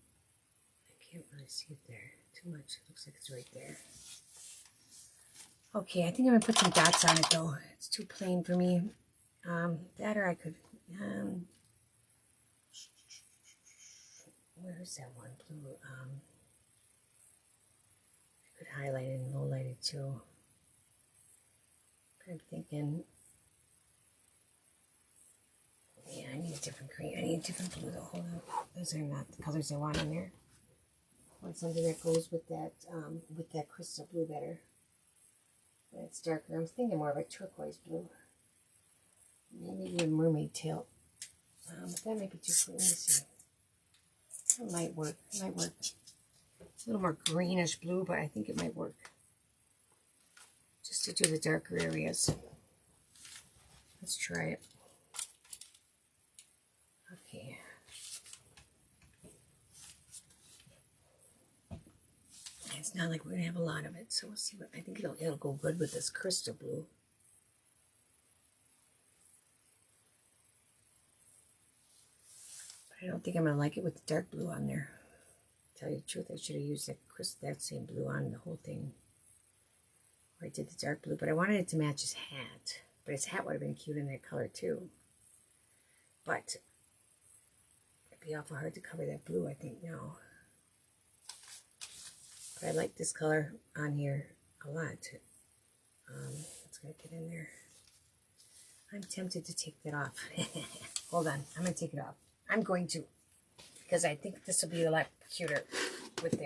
I can't really see it there too much. It looks like it's right there. Okay, I think I'm going to put some dots on it though. It's too plain for me. That or I could, where's that one blue? I could highlight it and low light it too. But I'm thinking, yeah, I need a different green. I need a different blue though. Hold on. Those are not the colors I want in there. I want something that goes with that crystal blue better. It's darker. I'm thinking more of a turquoise blue. Maybe a mermaid tail. But that might be too clean. Let me see. It might work. It might work. It's a little more greenish blue, but I think it might work. Just to do the darker areas. Let's try it. Okay. It's not like we're going to have a lot of it, so we'll see. What I think it'll go good with this crystal blue. But I don't think I'm going to like it with the dark blue on there. To tell you the truth, I should have used that same blue on the whole thing. Or I did the dark blue, but I wanted it to match his hat. But his hat would have been cute in that color too. But it'd be awful hard to cover that blue, I think, now. But I like this color on here a lot. It's going to get in there. I'm tempted to take that off. Hold on. I'm going to take it off. I'm going to. Because I think this will be a lot cuter with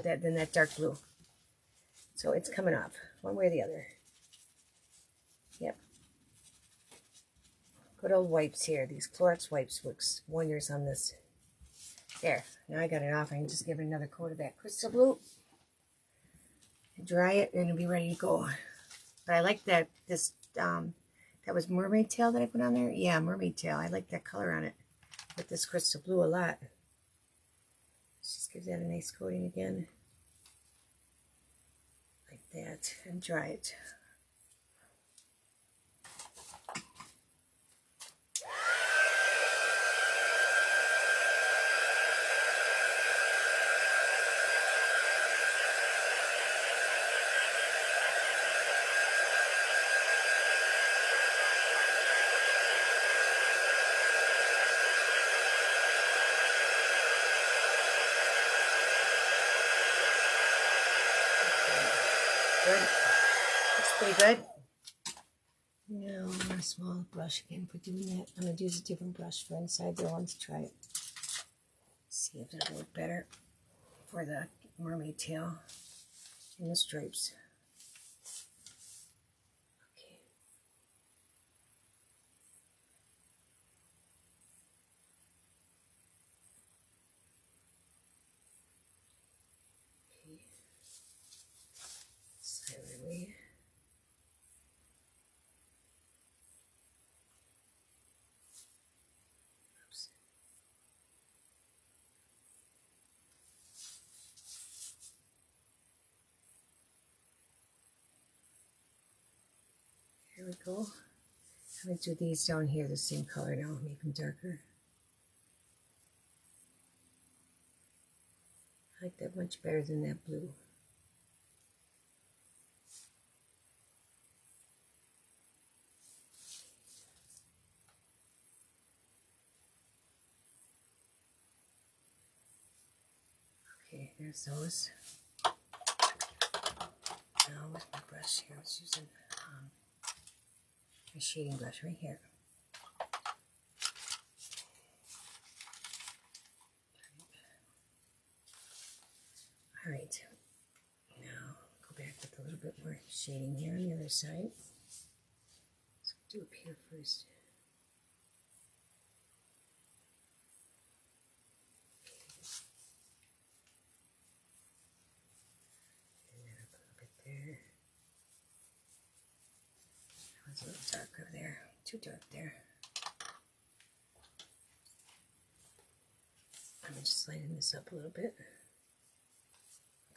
that than that dark blue. So it's coming off. One way or the other. Yep. Good old wipes here. These Clorox wipes works wonders on this. There. Now I got it off. I can just give it another coat of that crystal blue. Dry it and it'll be ready to go. But I like that that was mermaid tail that I put on there. Yeah, mermaid tail. I like that color on it with this crystal blue a lot. Let's just give that a nice coating again. Like that. And dry it. Good. Looks pretty good. Now I'm going to small brush again for doing that. I'm going to use a different brush for inside the one to try it. See if it'll work better for the mermaid tail and the stripes. Okay. Okay. Side away. Oops. Here we go. I'm going to do these down here the same color now, make them darker. I like that much better than that blue. Okay, there's those. Now with my brush here, I was using my shading brush right here. All right, now go back with a little bit more shading here on the other side. So do up here first. And then up a little bit there. That was a little darker there, too dark there. I'm just lighten this up a little bit.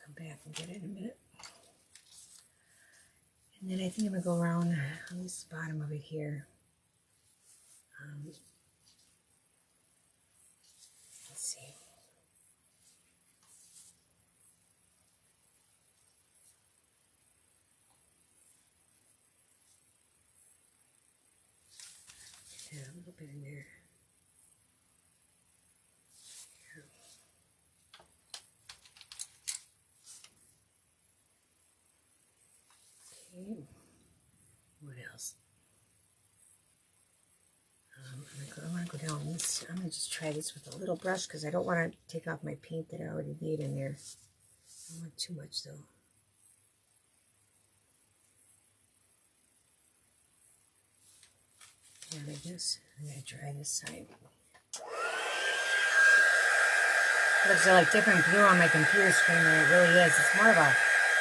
Come back and get it in a minute. And then I think I'm going to go around on this bottom of it here. Let's see. Yeah, a little bit in there. Okay. What else? I want to go down this. I'm going to just try this with a little brush because I don't want to take off my paint that I already made in there. I don't want too much though. And I guess I'm going to try this side. It looks like different blue on my computer screen than it really is. It's more of a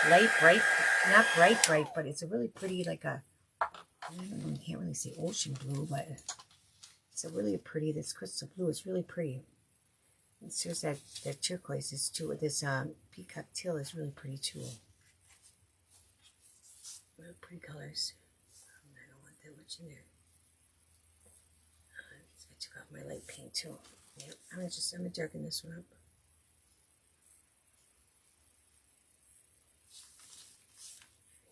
light, bright, not bright, but it's a really pretty, like a, I don't know, you can't really see ocean blue, but it's a really pretty, this crystal blue is really pretty. It's just that turquoise is too, this peacock teal is really pretty too. Really pretty colors. I don't want that much in there. I took off my light paint too. Yep, I'm gonna darken this one up.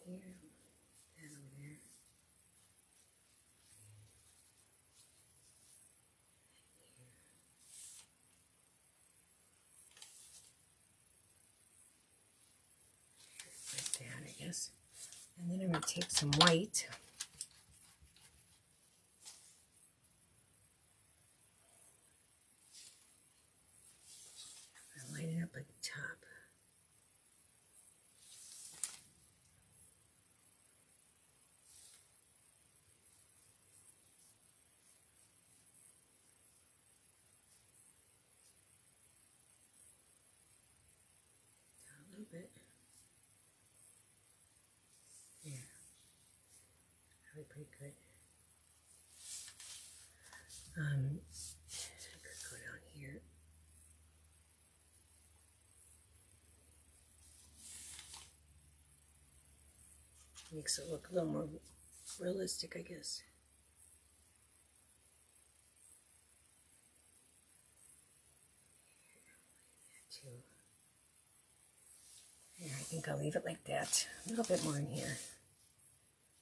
Here, that over there. Like that, I guess. And then I'm going to take some white. And light it up at the top. Down a little bit. Yeah. Really pretty good. I could go down here. Makes it look a little more realistic, I guess. Here, I think I'll leave it like that. A little bit more in here.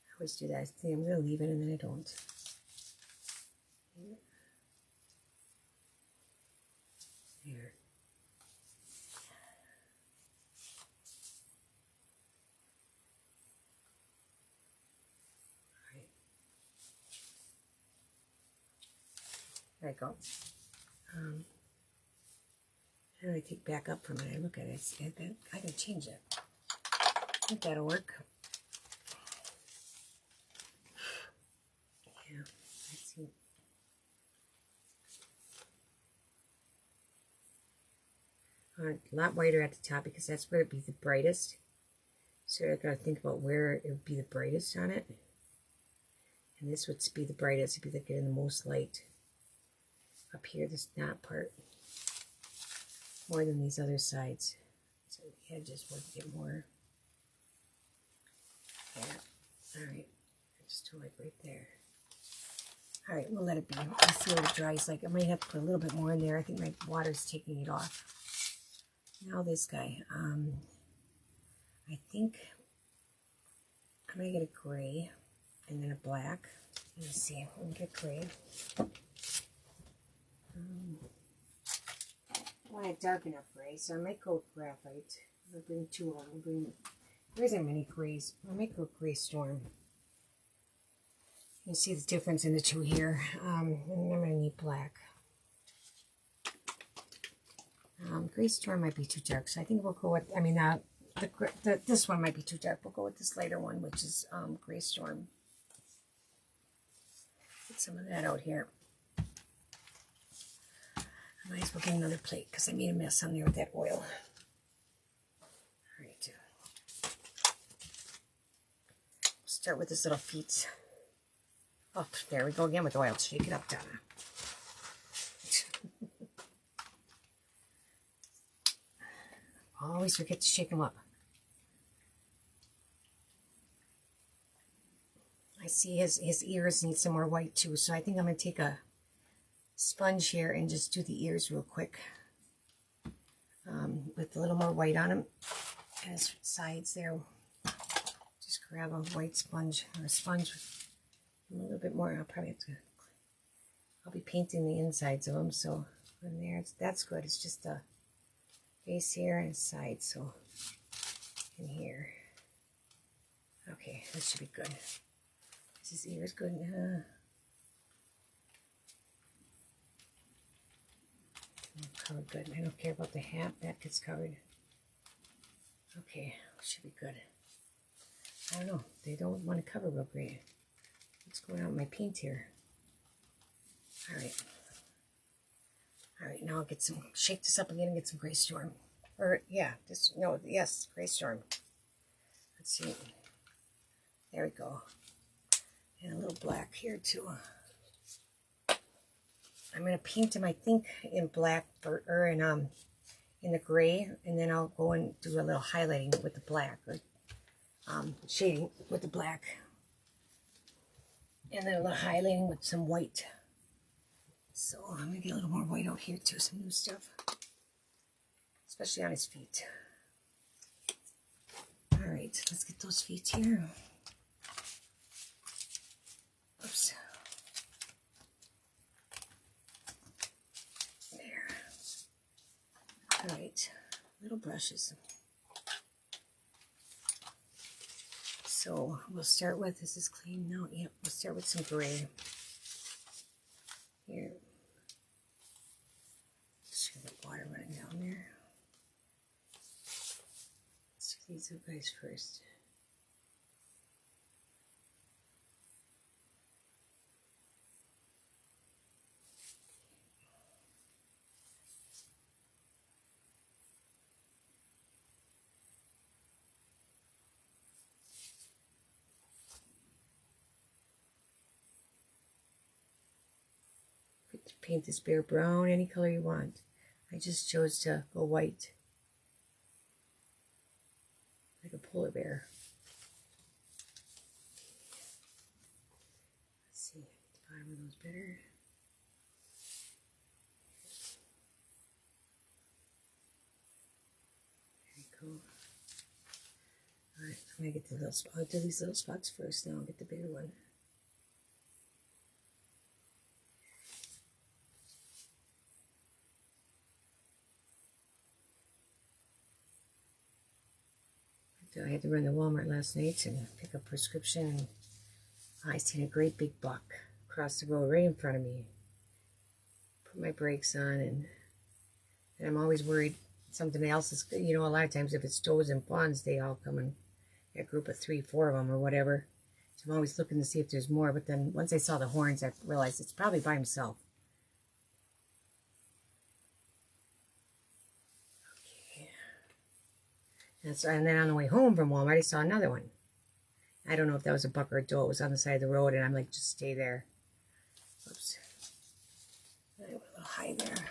I always do that. I think I'm going to leave it and then I don't. Here. There I go. How do I take back up from it? I look at it. I can change it. I think that'll work. Yeah, let's see. A lot whiter at the top because that's where it'd be the brightest. So I gotta think about where it would be the brightest on it. And this would be the brightest. It'd be like getting the most light up here, this knot part, more than these other sides. So the edges would get more. Yeah. All right. Just do like right there. All right, we'll let it be. Let's see what it dries like. I might have to put a little bit more in there. I think my water's taking it off. Now this guy. I think I'm going to get a gray and then a black. Let me see. Let me get gray. I want a dark enough gray, so I might go with graphite. I'll bring two of them. There isn't many grays. I might go gray storm. You see the difference in the two here. And I'm going to need black. Gray storm might be too dark, so I think we'll go with, this one might be too dark. We'll go with this lighter one, which is gray storm. Get some of that out here. I might as well get another plate because I made a mess on there with that oil. All right. Start with this little feet. Oh, there we go again with oil. Shake it up, Donna. Always forget to shake them up. I see his ears need some more white too, so I think I'm going to take a sponge here and just do the ears real quick. With a little more white on them. And his sides there. Just grab a white sponge, or a sponge with a little bit more. I'll be painting the insides of them, so from there, that's good. It's just a base here and side, so in here. Okay, that should be good. His ears good. Covered good. I don't care about the hat. That gets covered. Okay, should be good. I don't know. They don't want to cover real great. What's going on with my paint here? All right. All right, now I'll get some, shake this up again and get some gray storm. Or, yeah, yes, gray storm. Let's see. There we go. And a little black here, too. I'm going to paint them, I think, in black, or in the gray, and then I'll go and do a little highlighting with the black, or shading with the black. And then a little highlighting with some white. So I'm going to get a little more white out here too, some new stuff. Especially on his feet. Alright, let's get those feet here. Oops. There. Alright, little brushes. So we'll start with, this is clean now? Yep, we'll start with some gray. Here. Just feel the water running down there. Let's do these guys first. Paint this bear brown, any color you want. I just chose to go white. Like a polar bear. Let's see, the bottom of those better. There you go. Alright, I'm gonna get the little spots. I'll do these little spots first, then I'll get the bigger one. I had to run to Walmart last night and pick up a prescription, and I seen a great big buck across the road right in front of me. put my brakes on, and I'm always worried something else is, you know, a lot of times if it's toads and fawns, they all come in a group of 3, 4 of them or whatever. So I'm always looking to see if there's more, but then once I saw the horns, I realized it's probably by himself. Okay. And then on the way home from Walmart, I saw another one. I don't know if that was a buck or a doe. It was on the side of the road, and I'm like, just stay there. Oops. I went a little high there.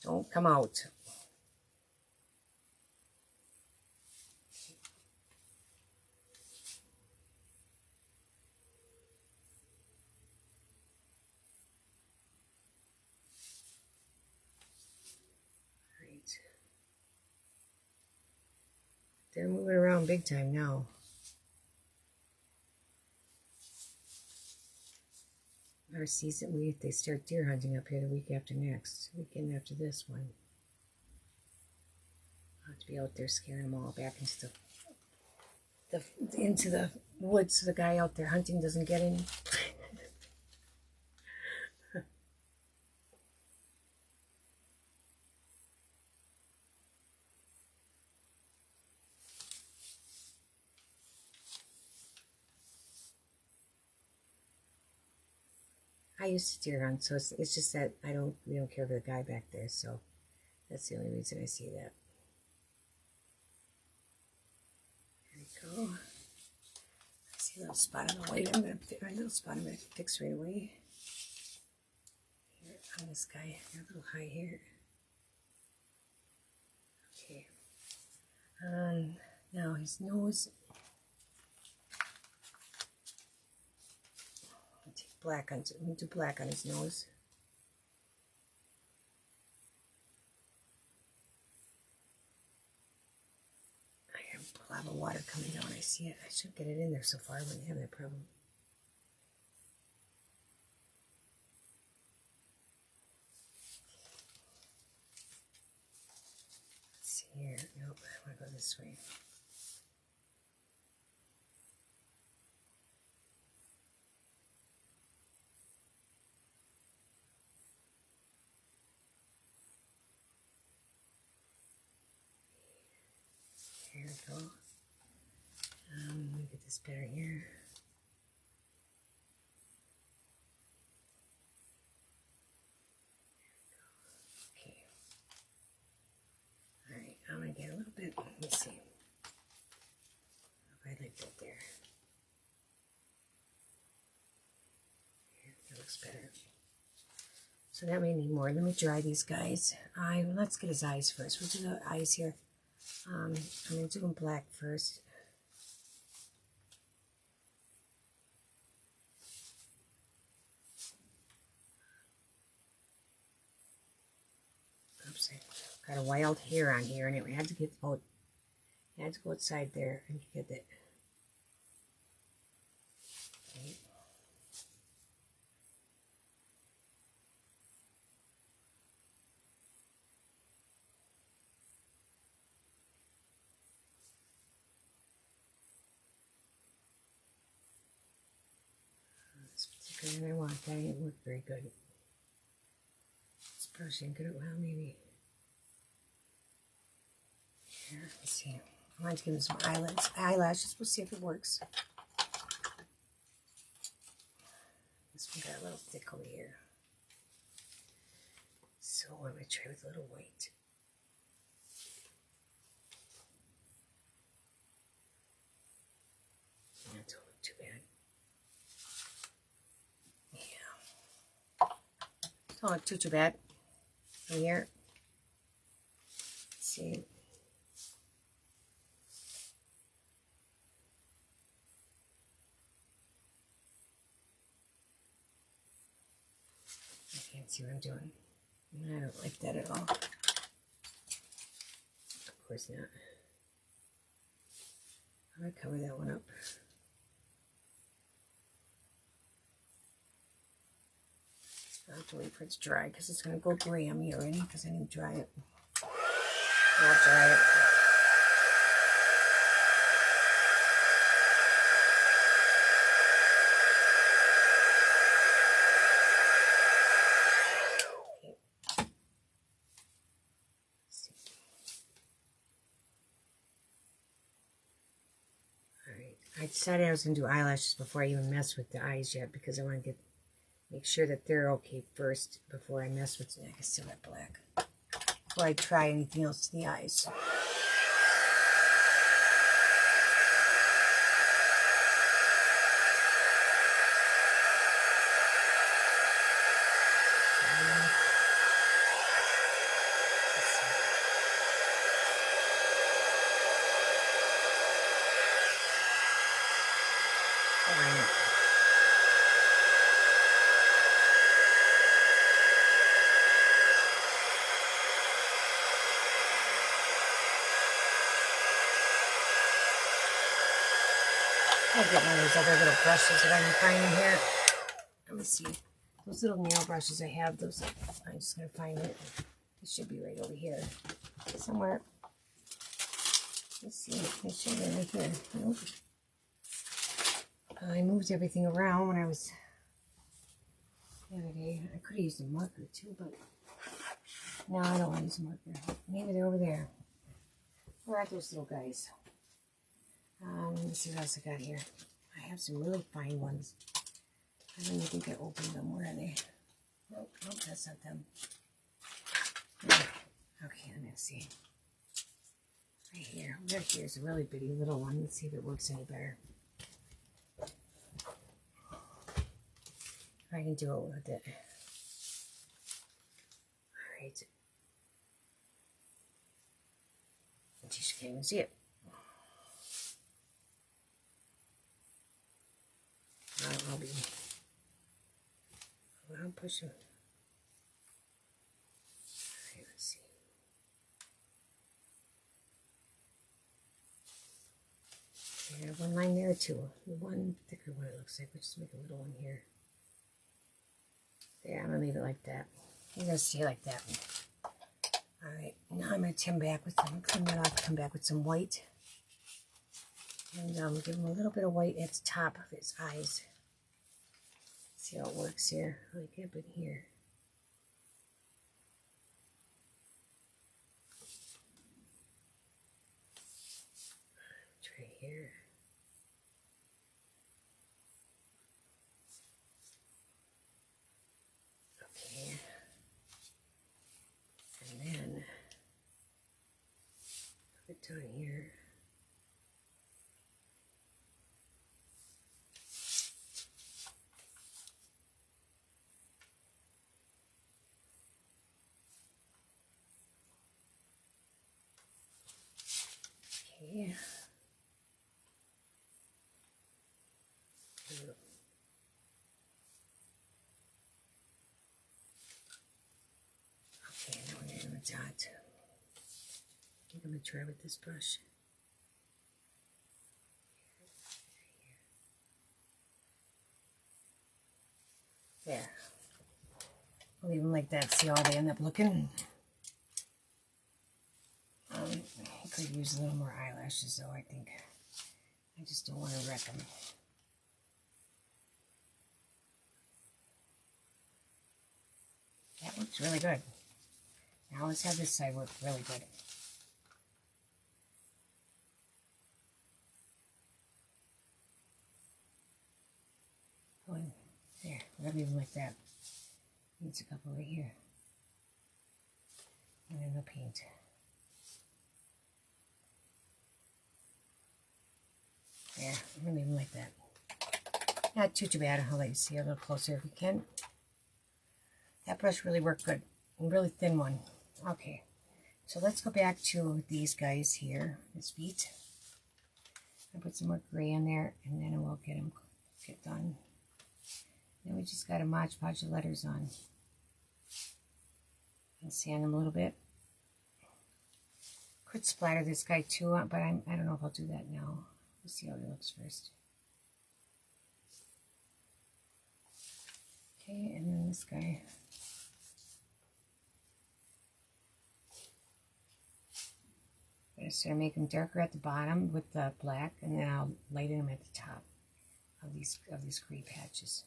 Don't come out. Right. They're moving around big time now. Our season, they start deer hunting up here the week after next, weekend after this one. I'll have to be out there scaring them all back into the woods so the guy out there hunting doesn't get any. I used to deer hunt, so it's just that we don't care for the guy back there, so that's the only reason I see that. There we go. I see a little spot on the white. I'm going to fit a little spot. I'm going to fix right away. Here on this guy, a little high here. Okay. Now his nose. Black on, I'm going to do black on his nose. I have a lot of water coming down. I see it. I should get it in there so far. I wouldn't have that problem. Let's see here. Nope, I want to go this way. Here we go. Let me get this better here. Okay. Alright, I'm going to get a little bit, let me see. If I like that there. That looks better. So that may need more. Let me dry these guys. Let's get his eyes first. We'll do the eyes here. I'm going to do them black first. Oops, I got a wild hair on here, and it had to get out. It had to go outside there and get it. Okay. This particular one I want. That didn't look very good. This brush ain't good. Well, maybe. Here, let's see. I want to give him some eyelashes. We'll see if it works. This one got a little thick over here. So I'm going to try with a little white. That don't look too bad. Yeah. Don't look too bad. From here. Let's see. I can't see what I'm doing. I don't like that at all. Of course not. I'm going to cover that one up. I have to wait for it to dry because it's going to go gray on me already because I didn't dry it. I'll dry it. I decided I was going to do eyelashes before I even mess with the eyes yet, because I want to make sure that they're okay first before I mess with I can still that black. Before I try anything else to the eyes. I'll get one of those other little brushes that I'm finding here. Let me see. Those little nail brushes I have, those, I'm just going to find it. It should be right over here somewhere. Let's see. It should be right here. Nope. I moved everything around when I was the other day. I could have used a marker too, but no, I don't want to use a marker. Maybe they're over there. Where are those little guys? Let me see what else I got here. I have some really fine ones. I don't even think I opened them. Where are they? Nope, nope, that's not them. Okay, let me see. Right here. Right here's a really bitty little one. Let's see if it works any better. I can do it with it. Alright. Just can't even see it. I'll be. I'm pushing. Alright, let's see. I have one line there too. One thicker one it looks like. We'll just make a little one here. There, I'm gonna leave it like that. You're gonna see it like that. Alright, now I'm gonna come back with some, clean that off, come back with some white. And give him a little bit of white at the top of his eyes. See how it works here, like up in here. Try here. Okay. And then put it down here. Yeah. Okay, now we're going to dot. I think I'm going to try with this brush. There. I'll leave them like that, see how they end up looking. I could use a little more eyelashes though, I think. I just don't want to wreck them. That looks really good. Now let's have this side work really good. Oh, there, we're gonna leave them like that. Needs a couple right here. And then the paint. There, I'm gonna leave them like that. Not too bad. I'll let you see a little closer if we can. That brush really worked good. A really thin one. Okay, so let's go back to these guys here, his feet. I put some more gray in there, and then we'll get done. Then we just got to Mod Podge the letters on. And sand them a little bit. Could splatter this guy too, but I don't know if I'll do that now. Let's see how he looks first. Okay, and then this guy. I'm just going to make them darker at the bottom with the black, and then I'll lighten them at the top of these gray patches.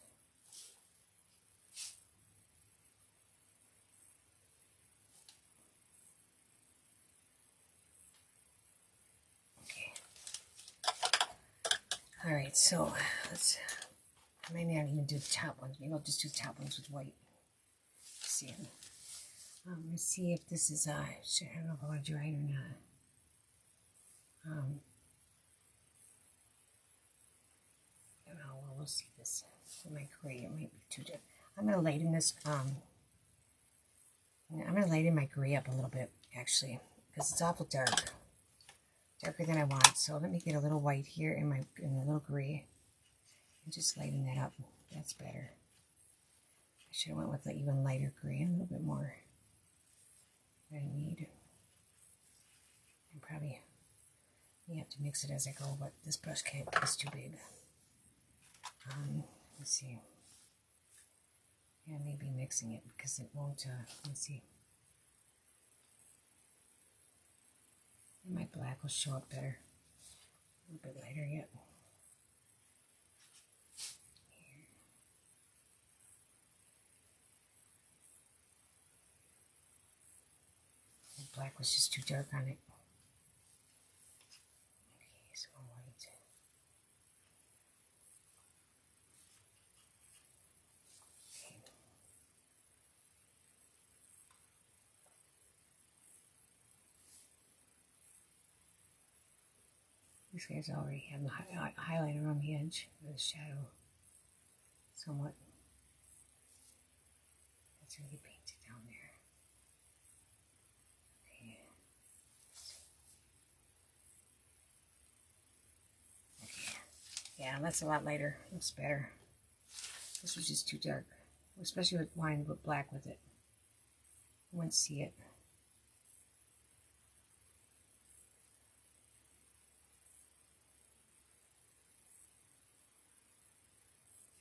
Alright, so let's, I might not even do the top ones. Maybe I'll just do the top ones with white. Let's see. I'm going to see if this is, I don't know if I want to dry it or not. I don't know, well, we'll see this. It might gray, it might be too dark. I'm going to lighten this, I'm going to lighten my gray up a little bit, actually, because it's awful dark. Darker than I want. So let me get a little white here in a little gray. And just lighten that up. That's better. I should have went with the even lighter gray and a little bit more than I need. And probably may have to mix it as I go, but this brush can't, is too big. Let's see. Yeah, maybe mixing it because it won't, let's see. My black will show up better. A little bit lighter yet. Here. The black was just too dark on it. Okay, so white. Okay. These guys already have the highlighter on the edge of the shadow somewhat. That's really painted down there. Okay. Okay. Yeah, that's a lot lighter. Looks better. This was just too dark, especially with wanting to put black with it. You wouldn't see it.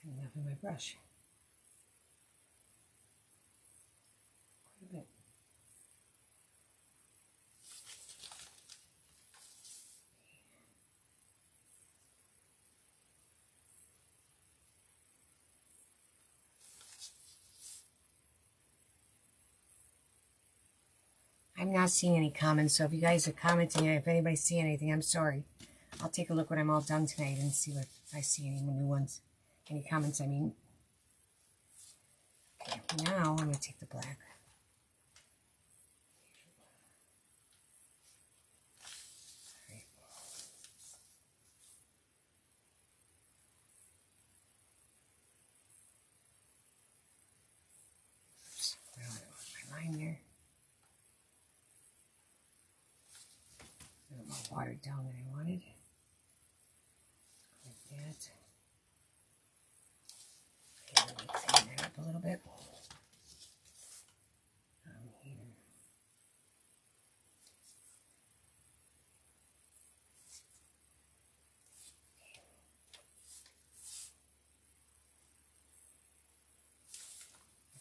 Enough in my brush. Quite a bit. I'm not seeing any comments, so if you guys are commenting, if anybody's seeing anything, I'm sorry. I'll take a look when I'm all done tonight and see if I see any new ones. Any comments, I mean. Okay, now I'm going to take the black. Right. Oops, I don't want my line there. A little more watered down than I wanted. Like that. Okay, let me clean that up a little bit. Here.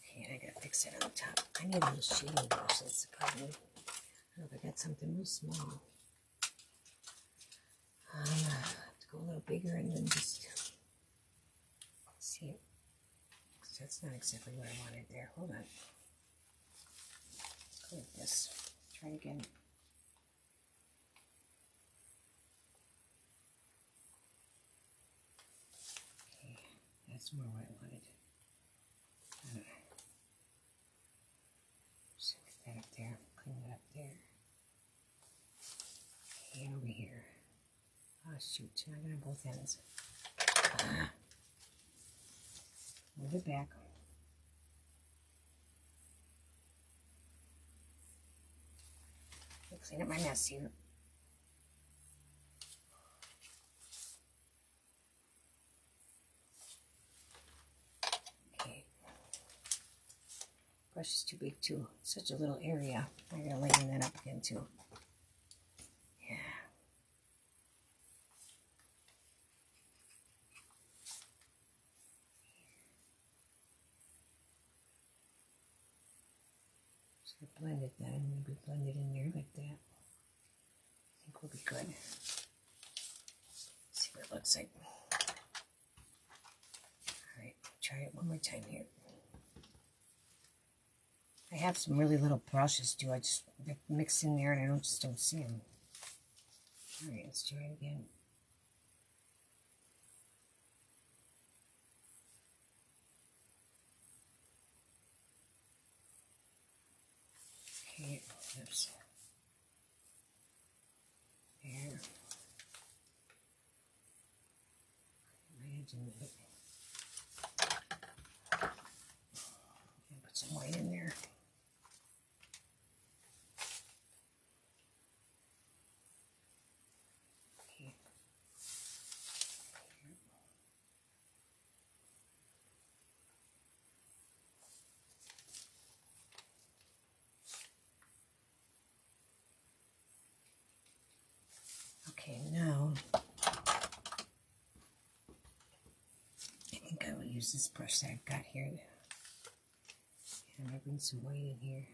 Okay, I gotta fix it on the top. I need a little shading brush, that's the problem. I don't know if I got something real small. I have to go a little bigger and then just see it. That's not exactly what I wanted there. Hold on. Let's go like this. Try it again. Okay, that's more what I wanted. Just get that up there. Clean that up there. Okay, over here. Oh shoot, I got on both ends. Move it back. I'll clean up my mess here. Okay. Brush is too big too. It's such a little area. I gotta lighten that up again too. Yeah. So blend it then, maybe blend it in there like that. I think we'll be good. See what it looks like. Alright, try it one more time here. I have some really little brushes too. I just mix in there and I don't see them. Alright, let's try it again. Oops. There. Right into it. And put some white in there. Okay, now I think I will use this brush that I've got here. And I'm going to bring some white in here.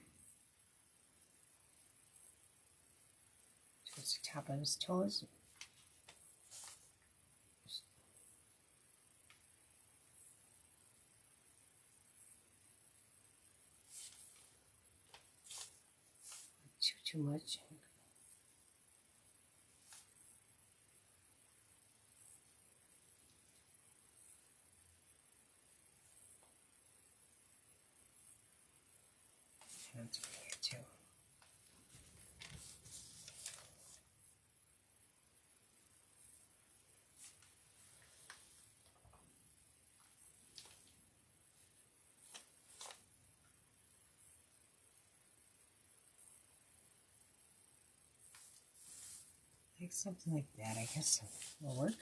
Towards the top of his toes. Too much. And that's over here too. Like something like that, I guess will work.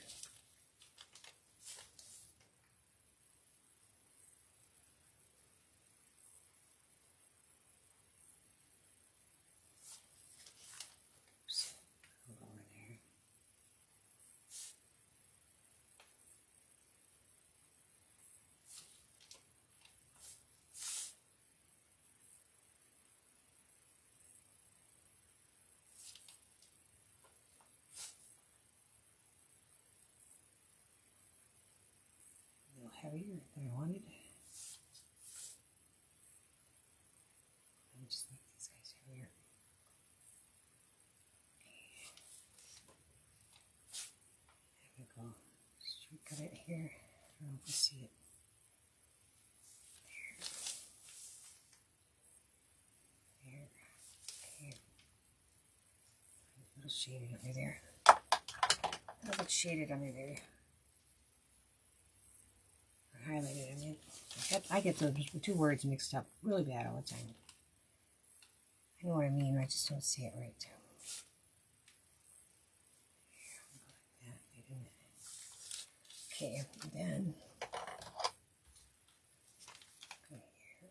Oops. Go over there. A little heavier than I wanted. Let me just make these guys heavier. There we go. Straight cut it here. I don't know if you see it. There. Okay. A little shaded under there. A little bit shaded under there. Or highlighted, I mean. I get the two words mixed up really bad all the time. I know what I mean, I just don't see it right. Okay, and then go here.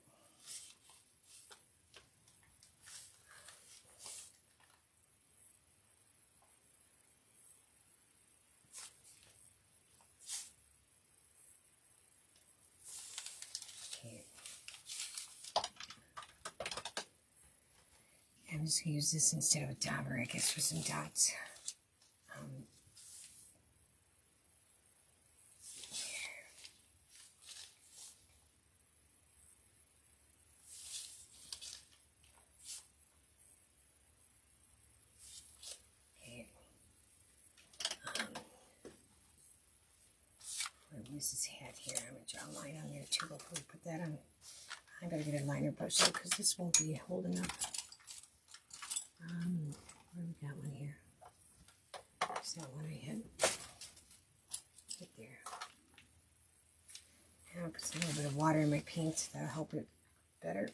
Okay. I'm just going to use this instead of a dauber, I guess, for some dots. Use this hat here. I'm going to draw a line on there too before we put that on. I better get a liner brush though, because this won't be holding up. Where we got one here? There's that one I had. Right there. And I'll put a little bit of water in my paint. That'll help it better.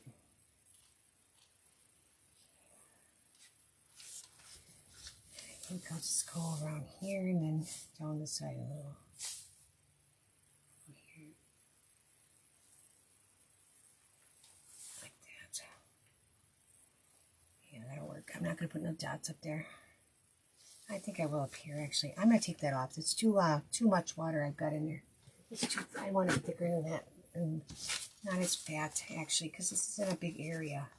I think I'll just go around here and then down the side a little. I'm not going to put no dots up there. I think I will up here, actually. I'm going to take that off. It's too much water I've got in there. It's too, I want it thicker than that. And not as fat, actually, because this is in a big area.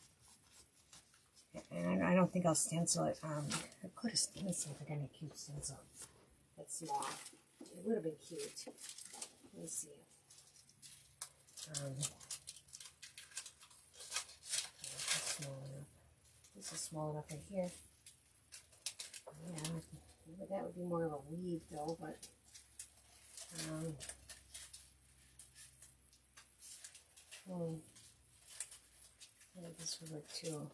And I don't think I'll stencil it. I could have, let me see if I got any cute stencil. That's small. It would have been cute. Let me see. That's small enough. This is small enough right here. Yeah, that would be more of a weave though, but maybe this would work too.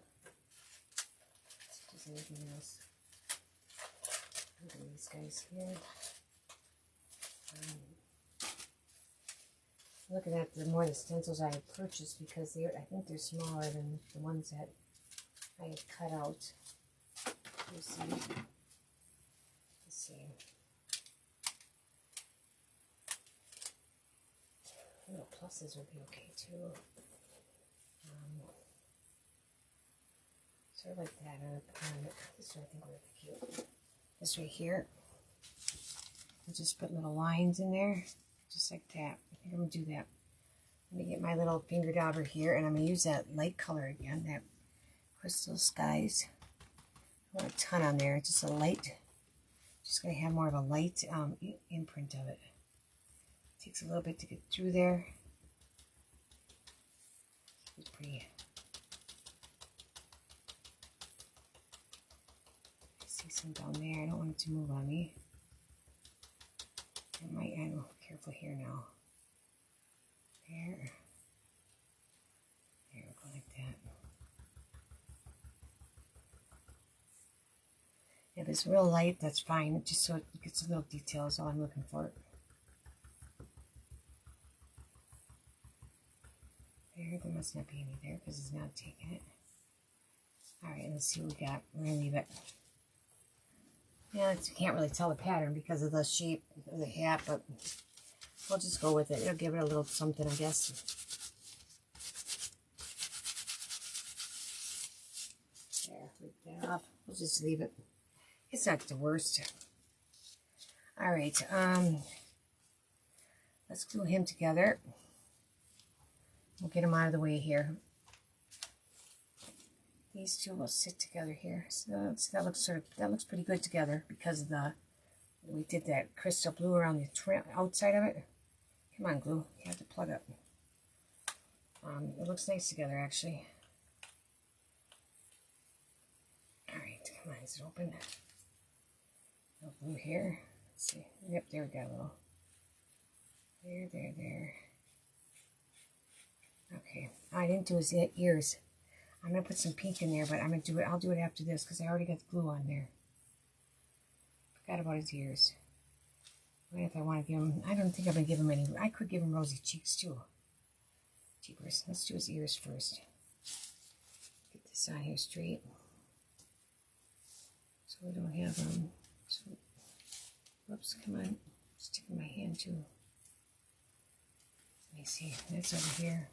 there's anything else. Look at these guys here. Looking at the more the stencils I had purchased because I think they're smaller than the ones that I had cut out. Let's see. Little pluses would be okay too. Sort of like that on this one I think would be cute. This right here. I'll just put little lines in there, just like that. I think I'm gonna do that. I'm gonna get my little finger dauber here, and I'm gonna use that light color again, that Crystal Skies. I want a ton on there, just a light. Just gonna have more of a light imprint of it. Takes a little bit to get through there. It's pretty. I see some down there. I don't want it to move on me. I might. I'm careful here now. There. There, we'll go like that. If it's real light, that's fine. Just so it gets a little detail is all I'm looking for. There must not be any there because it's not taking it. Alright, let's see what we got. We're going to leave it. Yeah, you can't really tell the pattern because of the shape of the hat, but we'll just go with it. It'll give it a little something, I guess. There, rip that off. We'll just leave it. It's not the worst. Alright, let's glue him together. We'll get them out of the way here. These two will sit together here. So that looks pretty good together because of we did that crystal blue around the outside of it. Come on, glue. You have to plug up. It looks nice together, actually. All right, come on, is it open? No blue here. Let's see. Yep, there we go. A little. There. Okay, I didn't do his ears. I'm going to put some pink in there, but I'll do it after this because I already got the glue on there. Forgot about his ears. What if I want to give him, I don't think I'm going to give him any, I could give him rosy cheeks too. Jeepers, let's do his ears first. Get this on here straight. So we don't have whoops, come on, sticking my hand too. Let me see, that's over here.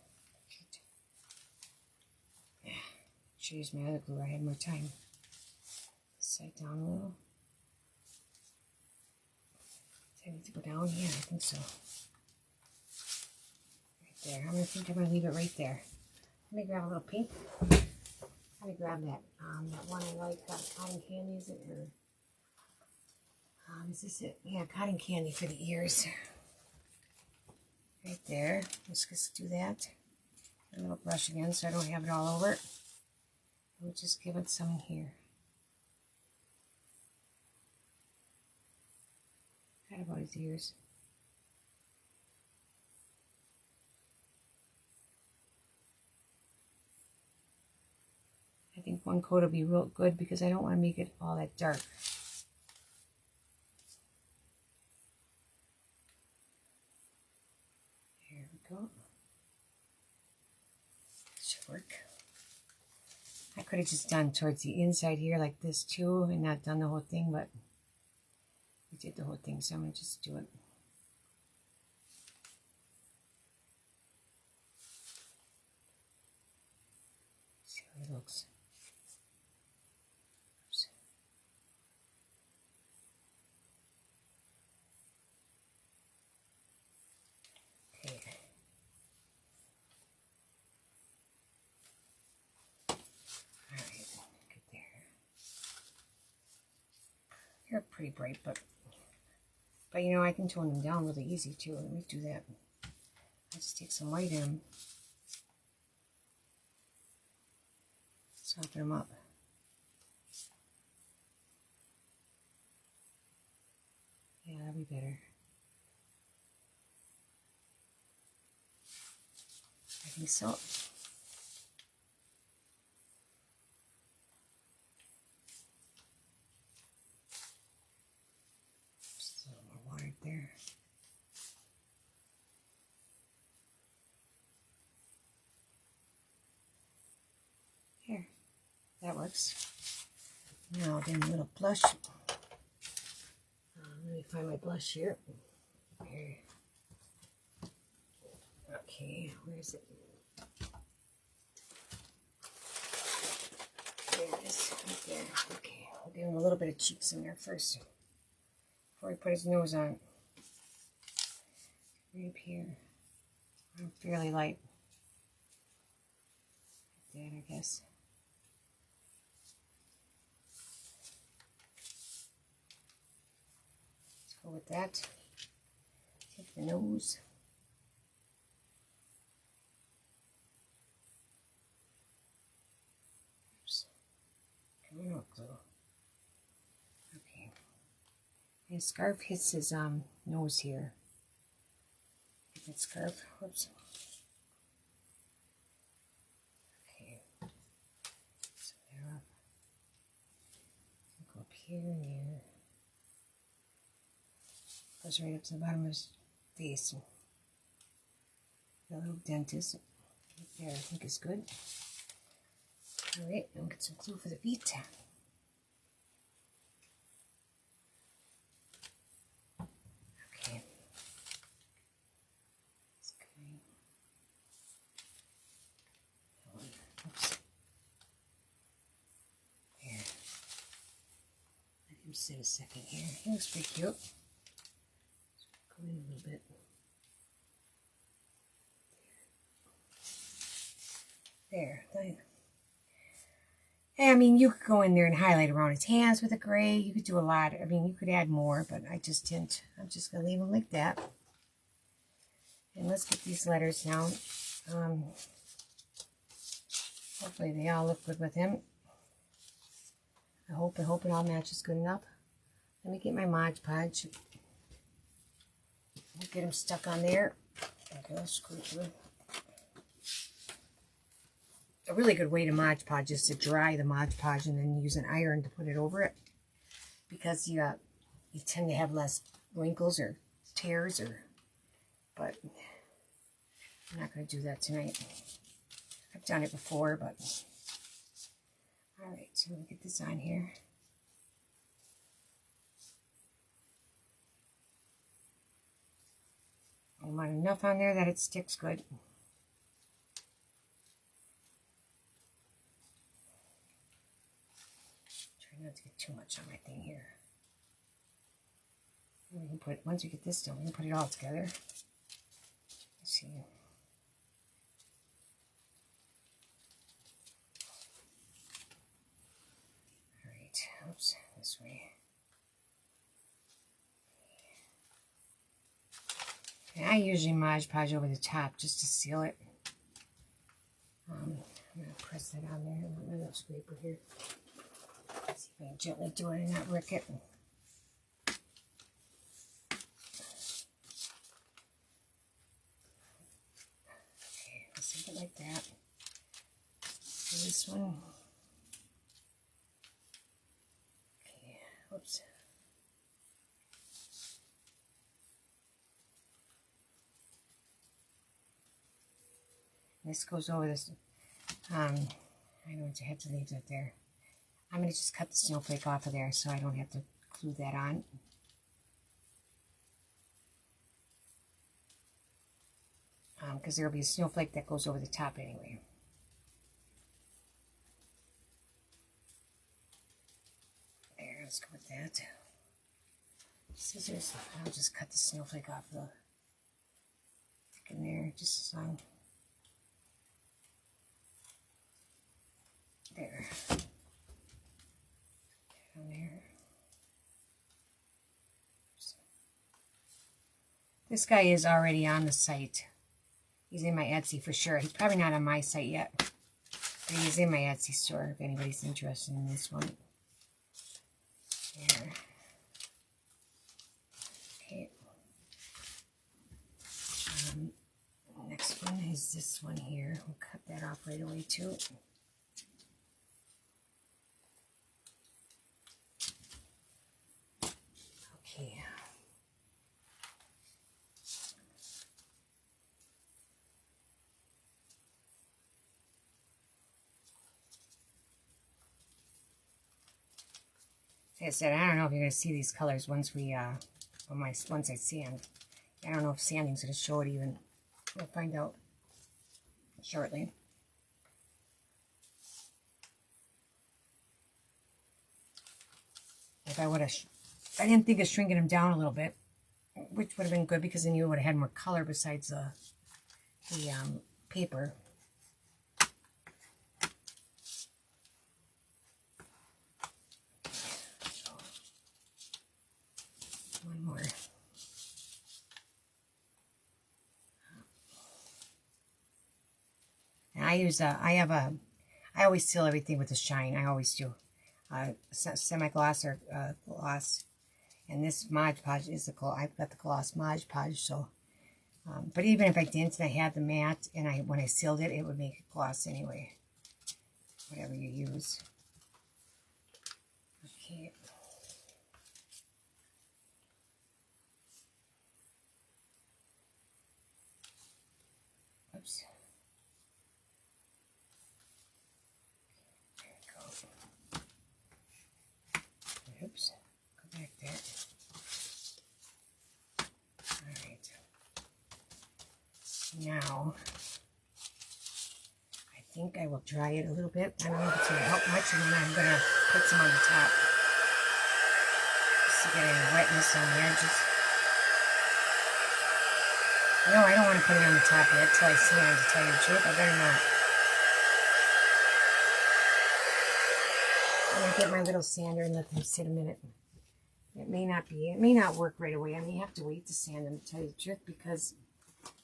Should use my other glue. I had more time. Side down a little. Do I need to go down? Yeah, I think so. Right there. I'm going to leave it right there. Let me grab a little pink. Let me grab that. That one I like. Cotton candy, is it? Or is this it? Yeah, cotton candy for the ears. Right there. Let's just do that. A little brush again so I don't have it all over. We'll just give it some here. Kind of about his ears. I think one coat will be real good because I don't want to make it all that dark. There we go. Should work. I could have just done towards the inside here like this too and not done the whole thing, but we did the whole thing, so I'm going to just do it. See how it looks. Oops. Okay. They're pretty bright, but you know, I can tone them down really easy too. Let me do that. I'll just take some white in, soften them up. Yeah, that'll be better. I think so. looks. Now then a little blush. Let me find my blush here. Here. Okay, where is it? There it is, right there. Okay, I'll give him a little bit of cheeks in there first before he put his nose on. Right up here. I'm fairly light. Like that, I guess. Let's go with that. Take the nose. Oops. Come on, glue. Okay. And scarf hits his nose here. Get that scarf. Whoops. Okay. So there up. Go up here and there. Goes right up to the bottom of his face. The little dent is right there, I think is good. Alright, now we'll get some glue for the feet. Okay. This guy. Oops. There. Let him sit a second here. He looks pretty cute. Go in a little bit. There. I mean, you could go in there and highlight around his hands with a gray. You could do a lot. I mean, you could add more, but I just didn't. I'm just going to leave them like that. And let's get these letters down. Hopefully they all look good with him. I hope it all matches good enough. Let me get my Mod Podge. Get him stuck on there. Okay, I'll screw it through. A really good way to Mod Podge is to dry the Mod Podge and then use an iron to put it over it, because you tend to have less wrinkles or tears, but I'm not going to do that tonight. I've done it before, but alright, so we'll get this on here. I want enough on there that it sticks good. Try not to get too much on my thing here. We can put, once we get this done, we can put it all together. Let's see. Alright, oops, this way. And I usually Mod Podge over the top just to seal it. I'm going to press that on there. I want my scraper here. Let's see if I can gently do it and not wreck it. Okay, let's leave it like that. And this one. Okay, whoops. This goes over this. I don't have to leave that there. I'm going to just cut the snowflake off of there so I don't have to glue that on. Because there will be a snowflake that goes over the top anyway. There, let's go with that. Scissors. I'll just cut the snowflake off the stick in there just as long. There. Down there. This guy is already on the site. He's in my Etsy for sure. He's probably not on my site yet, but he's in my Etsy store if anybody's interested in this one. There. Okay. Next one is this one here. We'll cut that off right away too. Okay. Like I said, I don't know if you're going to see these colors once we, once I sand. I don't know if sanding's going to show it even. We'll find out shortly. If I would have, I didn't think of shrinking them down a little bit, which would have been good because then you would have had more color besides the paper. One more. And I always seal everything with a shine. I always do. Semi-gloss or gloss. And this Mod Podge is the gloss. I've got the gloss Mod Podge, so. But even if I didn't and I had the matte, and when I sealed it, it would make it gloss anyway. Whatever you use. Okay. Oops. There we go. Oops. Go back there. Alright. Now, I think I will dry it a little bit. I don't know if it's going to help much, and then I'm going to put some on the top. Just to get any wetness on the edges. No, I don't want to put it on the top yet till I sand, to tell you the truth. I better not. I'm going to get my little sander and let them sit a minute. It may not work right away. I may have to wait to sand them, to tell you the truth, because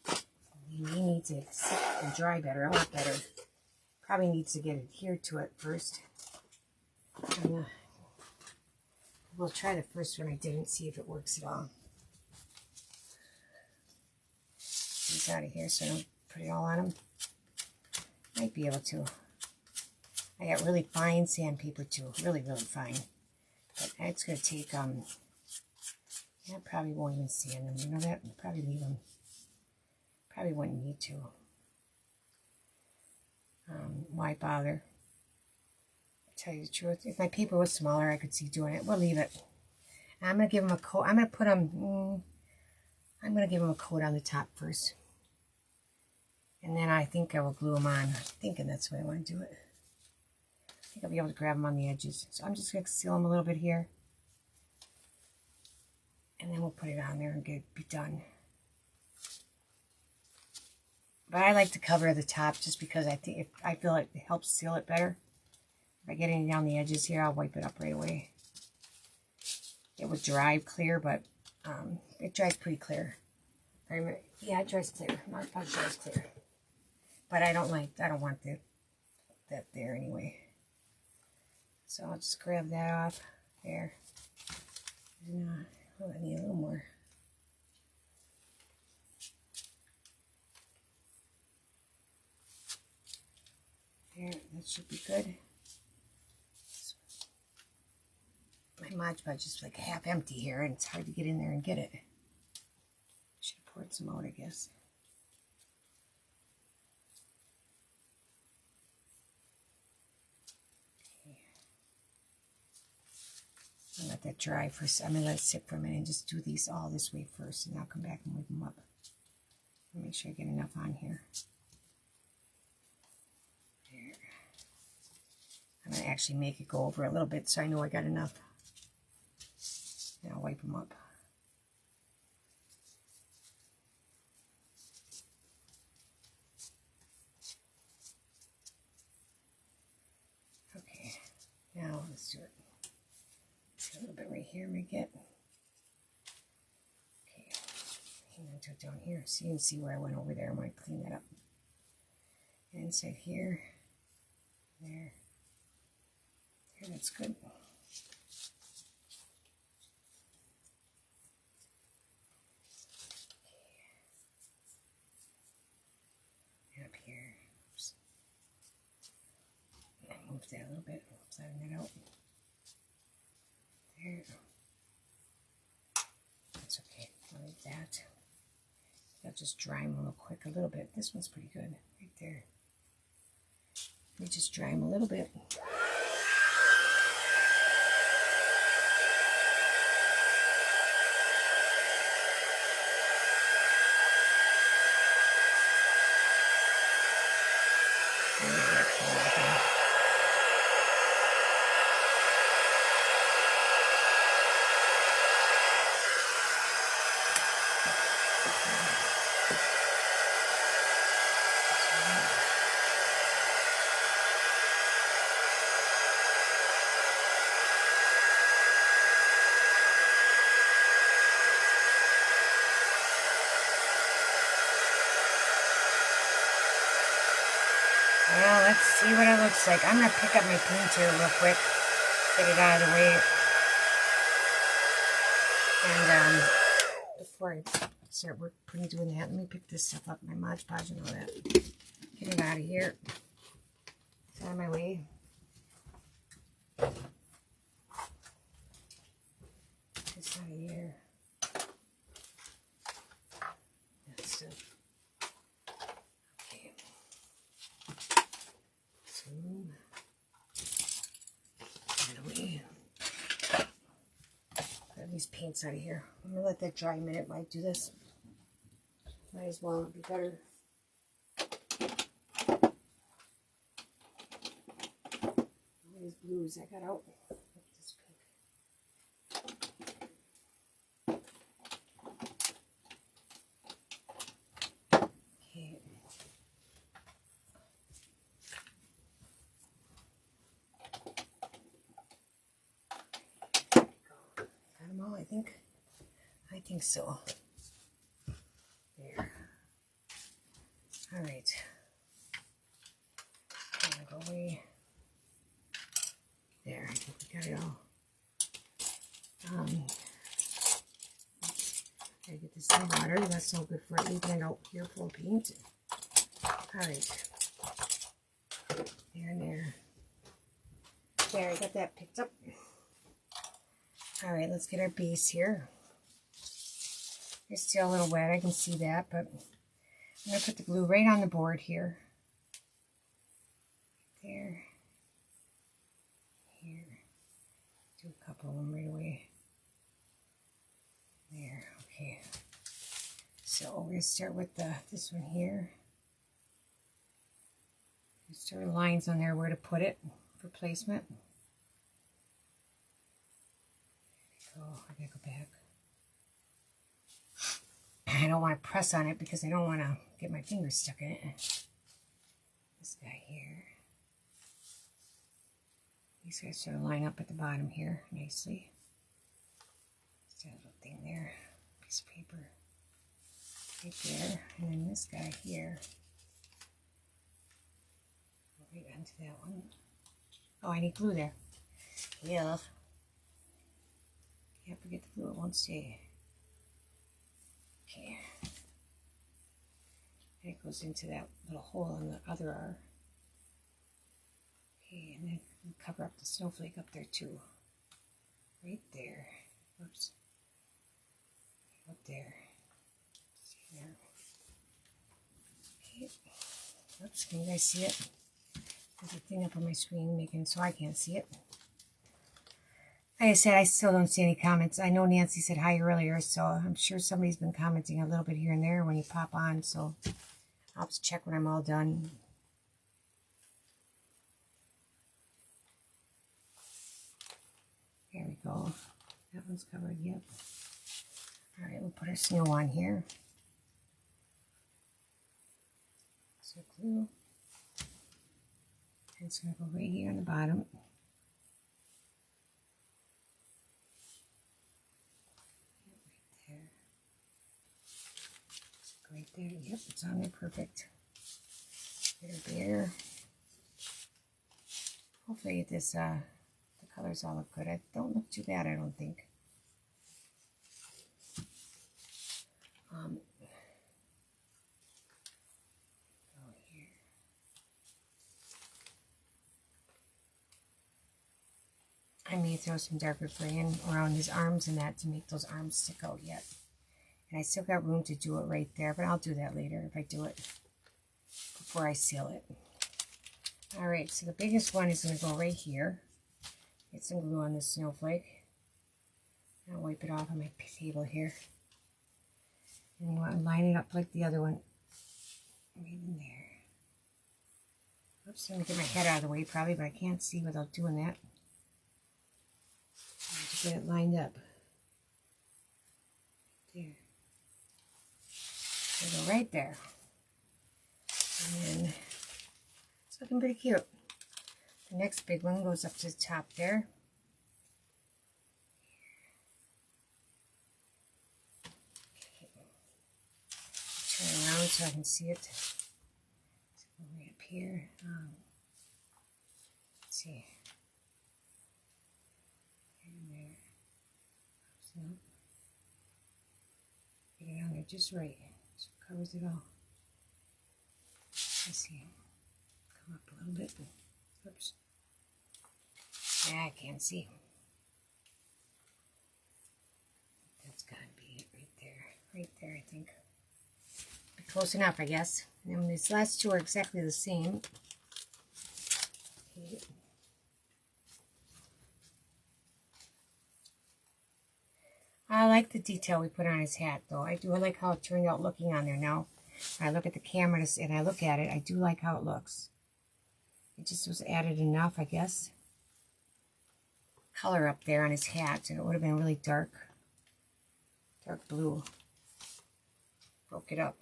they may need to sit and dry better, a lot better. Probably needs to get adhered to it first. We'll try the first one I did and see if it works at all. These out of here so I don't put it all on them. Might be able to. I got really fine sandpaper too, really, really fine. But it's going to take, I probably won't even sand them. You know that? Probably leave them. Probably wouldn't need to. Why bother? Tell you the truth, if my paper was smaller, I could see doing it. We'll leave it. I'm going to give them a coat. I'm going to put them, I'm going to give them a coat on the top first. And then I think I will glue them on. I'm thinking that's the way I want to do it. I think I'll be able to grab them on the edges. So I'm just going to seal them a little bit here. And then we'll put it on there and be done. But I like to cover the top just because I feel it helps seal it better. If I get any down the edges here, I'll wipe it up right away. It would dry clear, but it dries pretty clear. Yeah, it dries clear. Mod Podge dries clear. But I don't want that there anyway. So I'll just grab that off there. And I need a little more. There, that should be good. My Mod Podge is like half empty here, and it's hard to get in there and get it. Should have poured some out, I guess. Okay. I'll let that dry first. I'm gonna let it sit for a minute and just do these all this way first, and I'll come back and whip them up. Make sure I get enough on here. There. I'm gonna actually make it go over a little bit so I know I got enough. And I'll wipe them up. Okay, now let's do it. A little bit right here, make it. Okay, hang on to it down here so you can see where I went over there. I'm going to clean that up. Inside here, there. There, that's good. Up here. Oops. Move that a little bit. Flatten it out. There. That's okay. I'll leave that. I'll just dry them real quick a little bit. This one's pretty good. Right there. Let me just dry them a little bit. let's see what it looks like. I'm going to pick up my paint here real quick. Get it out of the way. And before I start doing that, let me pick this stuff up, my Mod Podge and all that. Get it out of here. It's out of my way. This out of here. That's it. Okay. So, get away. Grab these paints out of here. I'm gonna let that dry a minute while I do this. Might as well, it'd be better. All these blues I got out. This pink. Okay. Got them all, I think. I think so. There. All right. I'm gonna go away. There, I think we got it all. Gotta get this in water. That's no good for leaving it out here full of paint. All right. There and there. There, I got that picked up. All right, let's get our base here. It's still a little wet, I can see that, but I'm going to put the glue right on the board here. There. Here. Do a couple of them right away. There, okay. So we're going to start with this one here. Start with lines on there where to put it for placement. There we go. I gotta go back. I don't want to press on it because I don't want to get my fingers stuck in it. This guy here. These guys sort of line up at the bottom here nicely. Just a little thing there. Piece of paper. Right there. And then this guy here. Right onto that one. Oh, I need glue there. Yeah. Can't forget the glue, it won't stay. Okay. And it goes into that little hole in the other R. Okay, and then cover up the snowflake up there too. Right there. Oops. Up there. See there. Okay. Oops, can you guys see it? There's a thing up on my screen making so I can't see it. Like I said, I still don't see any comments. I know Nancy said hi earlier, so I'm sure somebody's been commenting a little bit here and there when you pop on, so I'll have to check when I'm all done. There we go. That one's covered, yep. All right, we'll put our snow on here. So glue. And it's going to go right here on the bottom. Right there, yep, it's on there, perfect. There. Hopefully this, the colors all look good. I don't look too bad, I don't think. Go here. I may throw some darker gray in around his arms and that to make those arms stick out yet. And I still got room to do it right there, but I'll do that later if I do it before I seal it. All right, so the biggest one is going to go right here. Get some glue on this snowflake. I'll wipe it off on my table here. And you want to line it up like the other one. Right in there. Oops, let me get my head out of the way probably, but I can't see without doing that. I have to get it lined up. There. Go right there. And then it's looking pretty cute. The next big one goes up to the top there. Okay. Turn around so I can see it. So right up here. see. And there. So, get it on there just right. So it covers it all. Let's see. Come up a little bit. Oops. Yeah, I can't see. That's got to be it right there. Right there, I think. Close enough, I guess. And then these last two are exactly the same. Okay. I like the detail we put on his hat, though. I do. I like how it turned out looking on there. Now, when I look at the camera and I look at it, I do like how it looks. It just was added enough, I guess, color up there on his hat, and it would have been really dark blue. Broke it up.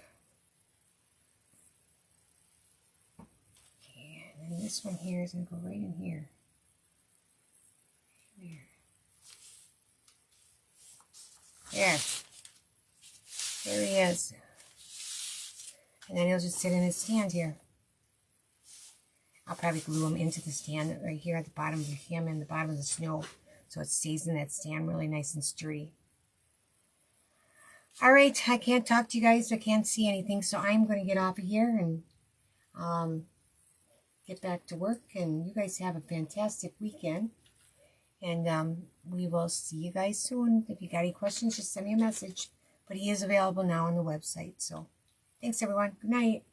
Okay, and then this one here is going to go right in here. There. There he is. And then he'll just sit in his stand here. I'll probably glue him into the stand right here at the bottom of him and the bottom of the snow, so it stays in that stand really nice and sturdy. Alright, I can't talk to you guys. I can't see anything, so I'm going to get off of here and get back to work. And you guys have a fantastic weekend. And we will see you guys soon. If you got any questions, just send me a message. But he is available now on the website. So thanks, everyone. Good night.